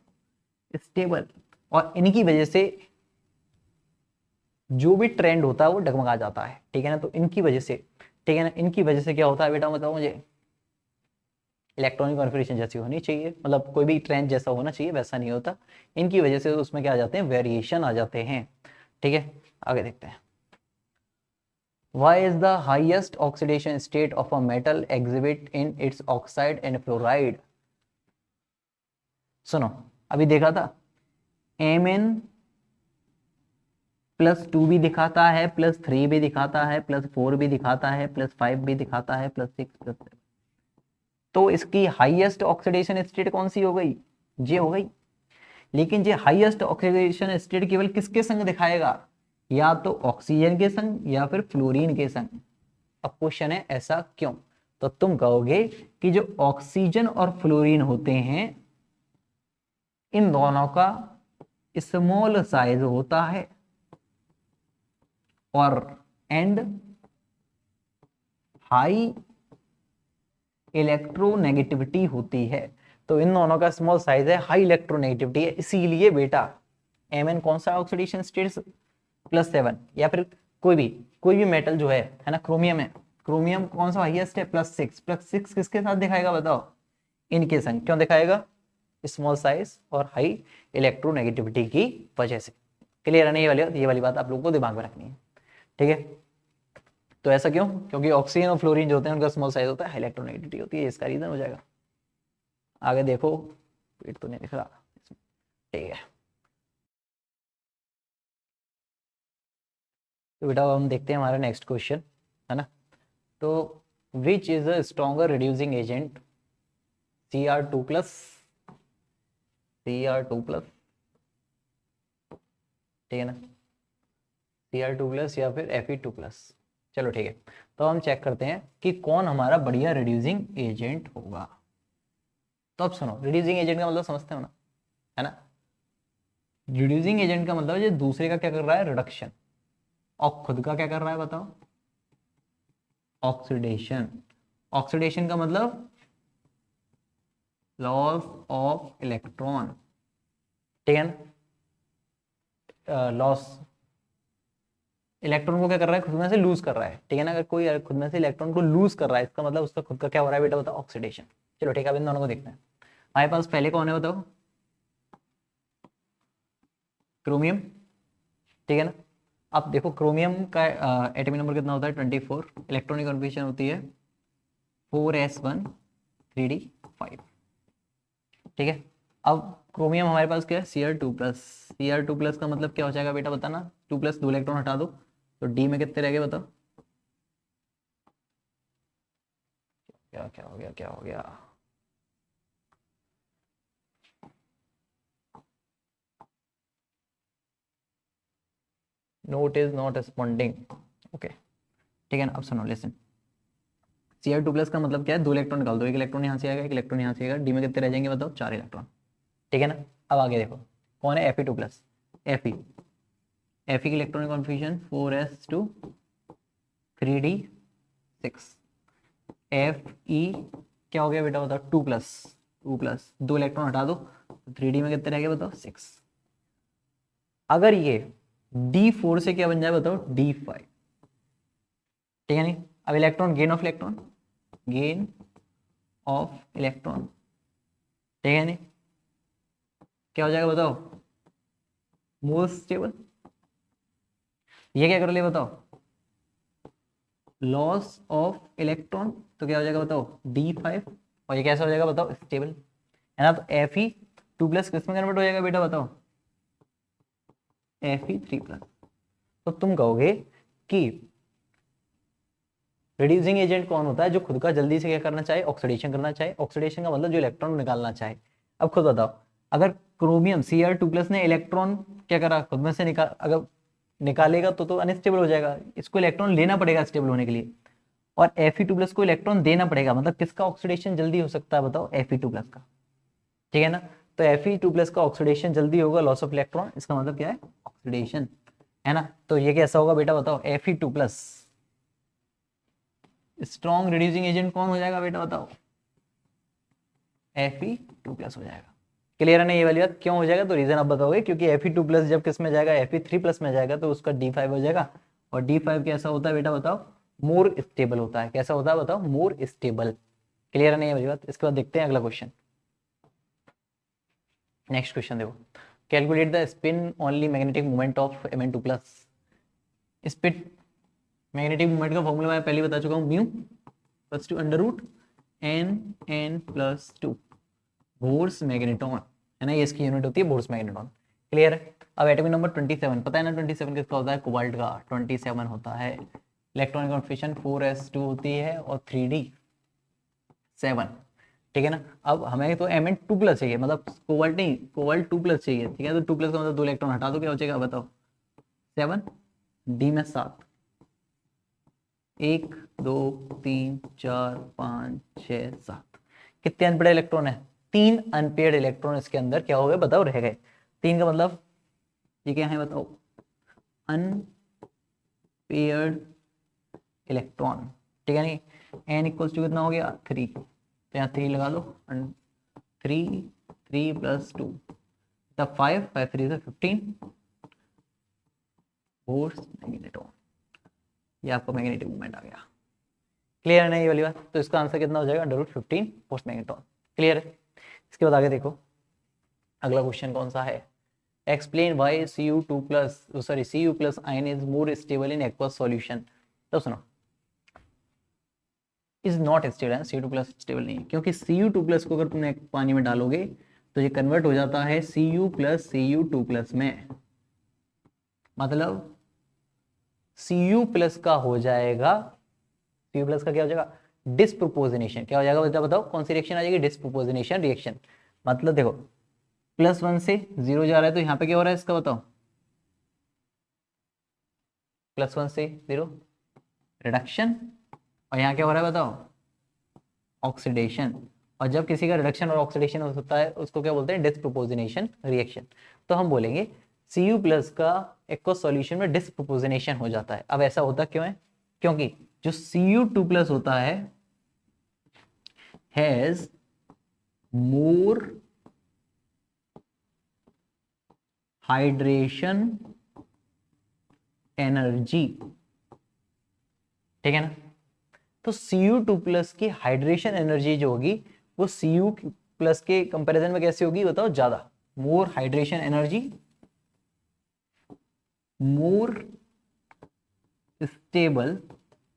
स्टेबल। और इनकी वजह से जो भी ट्रेंड होता है वो डगमगा जाता है, ठीक है ना। तो इनकी वजह से, ठीक है ना, इनकी वजह से क्या होता है बेटा, बताओ मुझे। इलेक्ट्रॉनिक कॉन्फ़िगरेशन जैसी होनी चाहिए, मतलब कोई भी ट्रेंड जैसा होना चाहिए वैसा नहीं होता, इनकी वजह से उसमें क्या आ जाते हैं, वेरिएशन आ जाते हैं, ठीक है। आगे देखते हैं। Why is the highest oxidation state of a metal exhibit in its oxide and fluoride? सुनो, अभी देखा था Mn +2 भी दिखाता है, +3 भी दिखाता है, +4 भी दिखाता है, +5 भी दिखाता है, +6 +7। तो इसकी हाईएस्ट ऑक्सीडेशन स्टेट कौन सी हो गई, ये हो गई। लेकिन ये हाईएस्ट ऑक्सीडेशन स्टेट केवल किसके संग दिखाएगा, या तो ऑक्सीजन के संग या फिर फ्लोरीन के संग। अब क्वेश्चन है ऐसा क्यों, तो तुम कहोगे कि जो ऑक्सीजन और फ्लोरीन होते हैं इन दोनों का स्मॉल साइज होता है और एंड हाई इलेक्ट्रोनेगेटिविटी होती है। तो इन दोनों का स्मॉल साइज है, हाई इलेक्ट्रोनेगेटिविटी है, इसीलिए बेटा Mn कौन सा ऑक्सीडेशन स्टेट +7, या फिर कोई भी मेटल जो है ना, क्रोमियम है, क्रोमियम कौन सा हाईएस्ट है, +6। +6 किसके साथ दिखाएगा बताओ, इनके संग। क्यों दिखाएगा, स्मॉल साइज और हाई इलेक्ट्रोनेगेटिविटी की वजह से। क्लियर है नहीं ये वाली बात आप लोगों को दिमाग में रखनी है, ठीक है। तो ऐसा क्यों, क्योंकि ऑक्सीजन और फ्लोरीन जो होते हैं उनका स्मॉल साइज होता है, हाई इलेक्ट्रोनेगेटिविटी होती है, इसका रीजन हो जाएगा। आगे देखो, पेट तो नहीं दिख रहा, ठीक है। तो बेटा हम देखते हैं हमारा नेक्स्ट क्वेश्चन, है ना। तो which is a stronger reducing agent, Cr2+, Cr2+, ठीक है ना, Cr2+ या फिर Fe2+। चलो ठीक है, तो हम चेक करते हैं कि कौन हमारा बढ़िया रिड्यूसिंग एजेंट होगा। तो अब सुनो, रिड्यूसिंग एजेंट का मतलब समझते हो ना, है ना। रिड्यूसिंग एजेंट का मतलब ये दूसरे का क्या कर रहा है, रिडक्शन, और खुद का क्या कर रहा है बताओ, ऑक्सीडेशन। ऑक्सीडेशन का मतलब लॉस ऑफ इलेक्ट्रॉन, ठीक है ना। लॉस, इलेक्ट्रॉन को क्या कर रहा है, खुद में से लूज कर रहा है, ठीक है ना। अगर कोई खुद में से इलेक्ट्रॉन को लूज कर रहा है, इसका मतलब उसका खुद का क्या हो रहा है बेटा, बताओ ऑक्सीडेशन। चलो ठीक है, अब इन दोनों को देखते हैं। हमारे पास पहले कौन है बताओ, क्रोमियम, ठीक है ना। अब देखो क्रोमियम का एटॉमिक नंबर कितना होता है, 24। इलेक्ट्रॉनिक कॉन्फ़िगरेशन होती है 4s1 3d5, ठीक है। अब क्रोमियम हमारे पास क्या है, Cr2+। Cr2+ का मतलब क्या हो जाएगा बेटा, बताना। 2+, 2 इलेक्ट्रॉन हटा दो, तो डी में कितने रह गए बताओ। क्या क्या हो गया, क्या हो गया, note is not responding, okay, ठीक है ना। अब सुनो, लिसन। Cr2+ का मतलब क्या है, 2 इलेक्ट्रॉन निकाल दो, एक इलेक्ट्रॉन यहाँ से आएगा, एक इलेक्ट्रॉन यहाँ से आएगा, डी में कितने रह जाएंगे बताओ, 4 इलेक्ट्रॉन, ठीक है ना। अब आगे देखो कौन है, Fe2+। Fe की electronic configuration 4s2 3d6। Fe क्या हो गया बेटा बताओ, 2+, 2 इलेक्ट्रॉन हटा दो, 3d में कितने रह गए बताओ, 6। अगर ये D4 से क्या बन जाए बताओ, D5, ठीक है नहीं। अब electron, gain of electron, gain of electron, ठीक है नहीं, क्या हो जाएगा बताओ, मोस्ट स्टेबल। ये क्या कर लिया बताओ, लॉस ऑफ इलेक्ट्रॉन, तो क्या हो जाएगा बताओ, D5। और ये कैसा हो जाएगा बताओ, स्टेबल, है ना। तो Fe2+ किस में कन्वर्ट हो जाएगा बेटा बताओ, Fe3+। तो तुम कहोगे कि रिड्यूसिंग एजेंट कौन होता है, जो खुद का जल्दी से क्या करना चाहे, ऑक्सीडेशन करना चाहे। ऑक्सीडेशन का मतलब जो इलेक्ट्रॉन निकालना चाहे। अब खुद बताओ, अगर क्रोमियम Cr2+ ने इलेक्ट्रॉन क्या करा, खुद में से अगर निकालेगा तो अनस्टेबल हो जाएगा, इसको इलेक्ट्रॉन लेना पड़ेगा स्टेबल होने के लिए, और Fe2+ को इलेक्ट्रॉन देना पड़ेगा। मतलब किसका ऑक्सीडेशन जल्दी हो सकता है बताओ, Fe2+ का, ठीक है ना। तो Fe2+ का ऑक्सीडेशन जल्दी होगा, लॉस ऑफ इलेक्ट्रॉन, इसका मतलब क्या है, ऑक्सीडेशन, है ना। तो ये कैसा होगा बेटा बताओ, Fe2+। स्ट्रॉन्ग रिड्यूसिंग एजेंट कौन हो जाएगा बेटा बताओ, Fe2+ हो जाएगा। क्लियर है ना ये वाली बात? क्यों हो जाएगा तो रीजन आप बताओगे, क्योंकि Fe2+ जब किस में जाएगा, Fe3+ में जाएगा तो उसका D5 हो जाएगा। और D5 कैसा होता है बेटा बताओ? मोर स्टेबल होता है। कैसा होता है बताओ? More stable. क्लियर है ना ये वाली बात? इसके बाद देखते हैं अगला क्वेश्चन। नेक्स्ट क्वेश्चन देखो, calculate the spin only magnetic moment of Mn2+। Spin magnetic moment का फॉर्मूला मैं पहले बता चुका हूँ, म्यू + Nn+2 बोर्स मैग्नेटॉन, है ना, ये इसकी यूनिट होती है बोर्स मैग्नेटॉन। क्लियर है? अब एटॉमिक नंबर 27 पता है ना, 27 किसका होता है? कोबाल्ट का 27 होता है। इलेक्ट्रॉनिक कॉन्फिगरेशन 4s2 होती है और 3d7, ठीक है ना। अब हमें तो Mn2+ चाहिए, मतलब कोबाल्ट नहीं, कोबाल्ट 2+ चाहिए, ठीक है। तो 2+ का मतलब 2 इलेक्ट्रॉन हटा दो, क्या हो जाएगा बताओ? 7, डी में 7, 1 2 3 4 5 6 7, कितने अनपेड इलेक्ट्रॉन है? 3 अनपेड इलेक्ट्रॉन इसके अंदर क्या हो गए बताओ? रह गए। 3 का मतलब ये क्या है बताओ? अनपेयर्ड इलेक्ट्रॉन, ठीक है। नहीं, n = कितना हो गया? 3, तो यहाँ 3 लगा दो। 3 3 + 2 तब 5 5 3 से 15 बोर्स मैग्नेटॉन, ये आपका मैग्नेटिक मूवमेंट आ गया। क्लियर है ना ये वाली बात? तो इसका आंसर कितना हो जाएगा? √15 बोर्स मैग्नेटॉन। क्लियर है? इसके बाद आगे देखो, अगला क्वेश्चन कौन सा है? Explain why Cu+ ion is more stable in aqueous solution. तो सुनो, इज नॉट स्टेबल है, Cu2+ स्टेबल नहीं है, क्योंकि Cu2+ को अगर तुमने पानी में डालोगे तो ये कन्वर्ट हो जाता है Cu+Cu2+ में, मतलब Cu+ का हो जाएगा, Cu+ का क्या हो जाएगा? डिस्प्रोपोजिनेशन। क्या हो जाएगा बेटा बताओ? कौन सी रिएक्शन आ जाएगी? डिस्प्रोपोजिनेशन रिएक्शन। मतलब देखो, +1 से 0 जा रहा है तो यहाँ पे क्या हो रहा है इसका बताओ? +1 से 0 रिडक्शन, और यहाँ क्या हो रहा है बताओ? ऑक्सीडेशन। और जब किसी का रिडक्शन और ऑक्सीडेशन होता है उसको क्या बोलते हैं? डिस्प्रोपोजिनेशन रिएक्शन। तो हम बोलेंगे Cu+ का एक्वस सॉल्यूशन में डिस्प्रोपोजिनेशन हो जाता है। अब ऐसा होता क्यों है? क्योंकि जो Cu2+ होता है हैज मोर हाइड्रेशन एनर्जी, ठीक है ना। तो Cu2+ की हाइड्रेशन एनर्जी जो होगी वो Cu+ के कंपैरिजन में कैसी होगी बताओ? ज्यादा। More hydration energy, more stable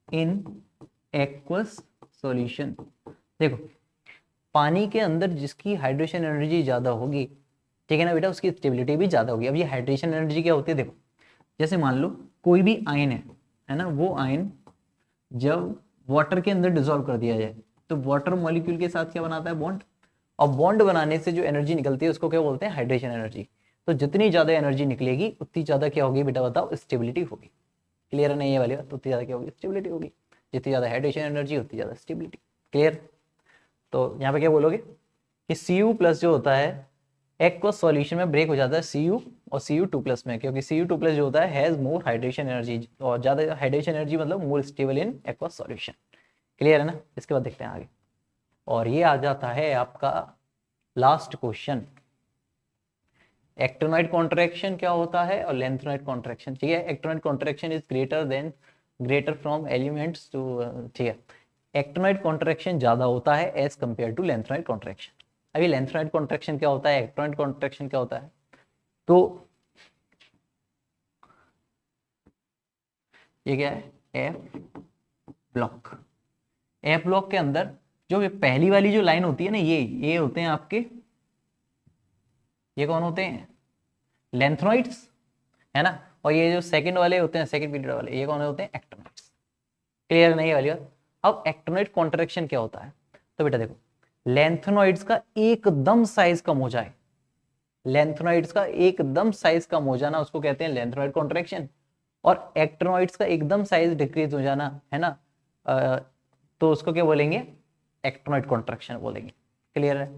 in aqueous solution. देखो, पानी के अंदर जिसकी हाइड्रेशन एनर्जी ज्यादा होगी, ठीक है ना बेटा, उसकी स्टेबिलिटी भी ज्यादा होगी। अब ये हाइड्रेशन एनर्जी क्या होती है? देखो, जैसे मान लो कोई भी आयन है ना, वो आयन जब वाटर के अंदर डिसॉल्व कर दिया जाए तो वाटर मॉलिक्यूल के साथ क्या बनाता है? बॉन्ड। और बॉन्ड बनाने से जो एनर्जी निकलती है उसको क्या बोलते हैं? Hydration energy. तो जितनी ज्यादा एनर्जी निकलेगी उतनी ज्यादा क्या होगी बेटा बताओ? स्टेबिलिटी होगी। क्लियर है नहीं ये वाली बात? उतनी ज्यादा क्या होगी? स्टेबिलिटी होगी। जितनी ज्यादा हाइड्रेशन एनर्जी उतनी ज्यादा स्टेबिलिटी। क्लियर? तो यहाँ पे क्या बोलोगे कि Cu+ जो होता है एक्वस सॉल्यूशन में ब्रेक हो जाता है Cu और Cu2+ में, क्योंकि Cu2+ जो होता है हैज मोर हाइड्रेशन एनर्जी, और ज्यादा हाइड्रेशन एनर्जी मतलब मोर stable in aqueous solution. Clear है ना? इसके बाद देखते हैं आगे, और ये आ जाता है आपका लास्ट क्वेश्चन। एक्टिनोइड कॉन्ट्रैक्शन क्या होता है और लेंथेनॉइड कॉन्ट्रैक्शन, ठीक है। Actinoid contraction is greater from elements to, ठीक है। एक्टिनोइड कॉन्ट्रैक्शन ज्यादा होता है as compare to lanthanoid contraction. अभी लेंथेनॉइड कॉन्ट्रैक्शन क्या होता है, एक्टिनोइड कॉन्ट्रैक्शन क्या होता है? तो ये क्या है? F block. एफ ब्लॉक के अंदर जो ये पहली वाली जो लाइन होती है ना, ये होते हैं आपके, ये कौन होते हैं? लेंथेनॉइड्स, है ना। और ये जो सेकंड वाले होते हैं, सेकंड पीरियड वाले, ये कौन होते हैं? एक्टिनोइड्स। क्लियर नहीं वाली बात? अब एक्टिनोइड कॉन्ट्रैक्शन क्या होता है? तो बेटा देखो, लेंथेनॉइड्स का एकदम साइज कम हो जाए, लेंथेनॉइड्स का एकदम साइज कम हो जाना उसको कहते हैं लेंथेनॉइड कॉन्ट्रैक्शन। और एक्टिनोइड्स का एकदम साइज डिक्रीज हो जाना, है ना, तो उसको क्या बोलेंगे? एक्टिनोइड कॉन्ट्रैक्शन बोलेंगे। क्लियर है?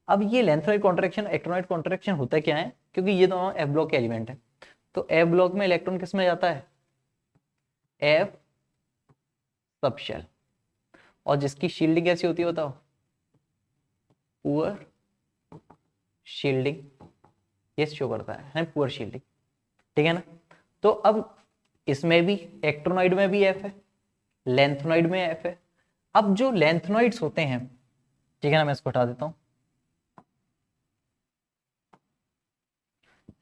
अब ये लेंथेनॉइड कॉन्ट्रैक्शन, एक्टिनोइड कॉन्ट्रैक्शन होता क्या है? क्योंकि ये दोनों एफ ब्लॉक के एलिमेंट है, तो एफ ब्लॉक में इलेक्ट्रॉन किस में जाता है? F subshell. और जिसकी शील्डिंग कैसी होती है बताओ? पुअर शील्डिंग, ये शो करता है पुअर शील्डिंग, ठीक है ना। तो अब इसमें भी एक्टिनोइड में भी एफ है, लेंथेनॉइड में एफ है। अब जो लेंथेनॉइड्स होते हैं, ठीक है ना, मैं इसको हटा देता हूं,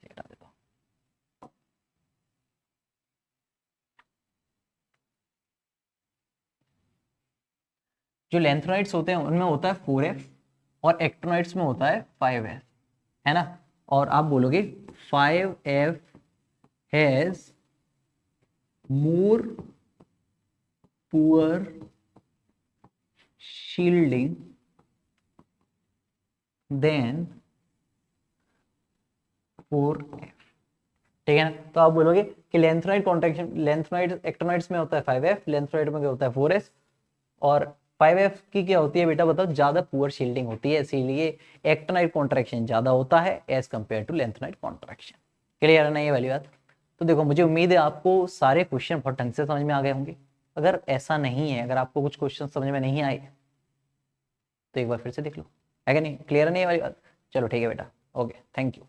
हटा देता हूं। जो लेंथेनॉइड्स होते हैं उनमें होता है 4f और एक्टिनोइड्स में होता है 5f, है ना। और आप बोलोगे 5f has more poor shielding than 4f, ठीक है ना। तो आप बोलोगे कि लेंथेनॉइड कॉन्ट्रैक्शन, लेंथेनॉइड एक्टिनोइड्स में होता है 5f, लेंथेनॉइड में क्या होता है 4s, और 5f की क्या होती है बेटा बताओ, ज्यादा पुअर शील्डिंग होती है, इसीलिए एक्टिनोइड कॉन्ट्रैक्शन ज्यादा होता है as compare to lanthanoid contraction. Clear है ना ये वाली बात। तो देखो मुझे उम्मीद है आपको सारे क्वेश्चन बहुत ढंग से समझ में आ गए होंगे। अगर ऐसा नहीं है, अगर आपको कुछ क्वेश्चन समझ में नहीं आए तो एक बार फिर से देख लो, है कि नहीं, क्लियर है नहीं ये वाली बात। चलो ठीक है बेटा, ओके, थैंक यू।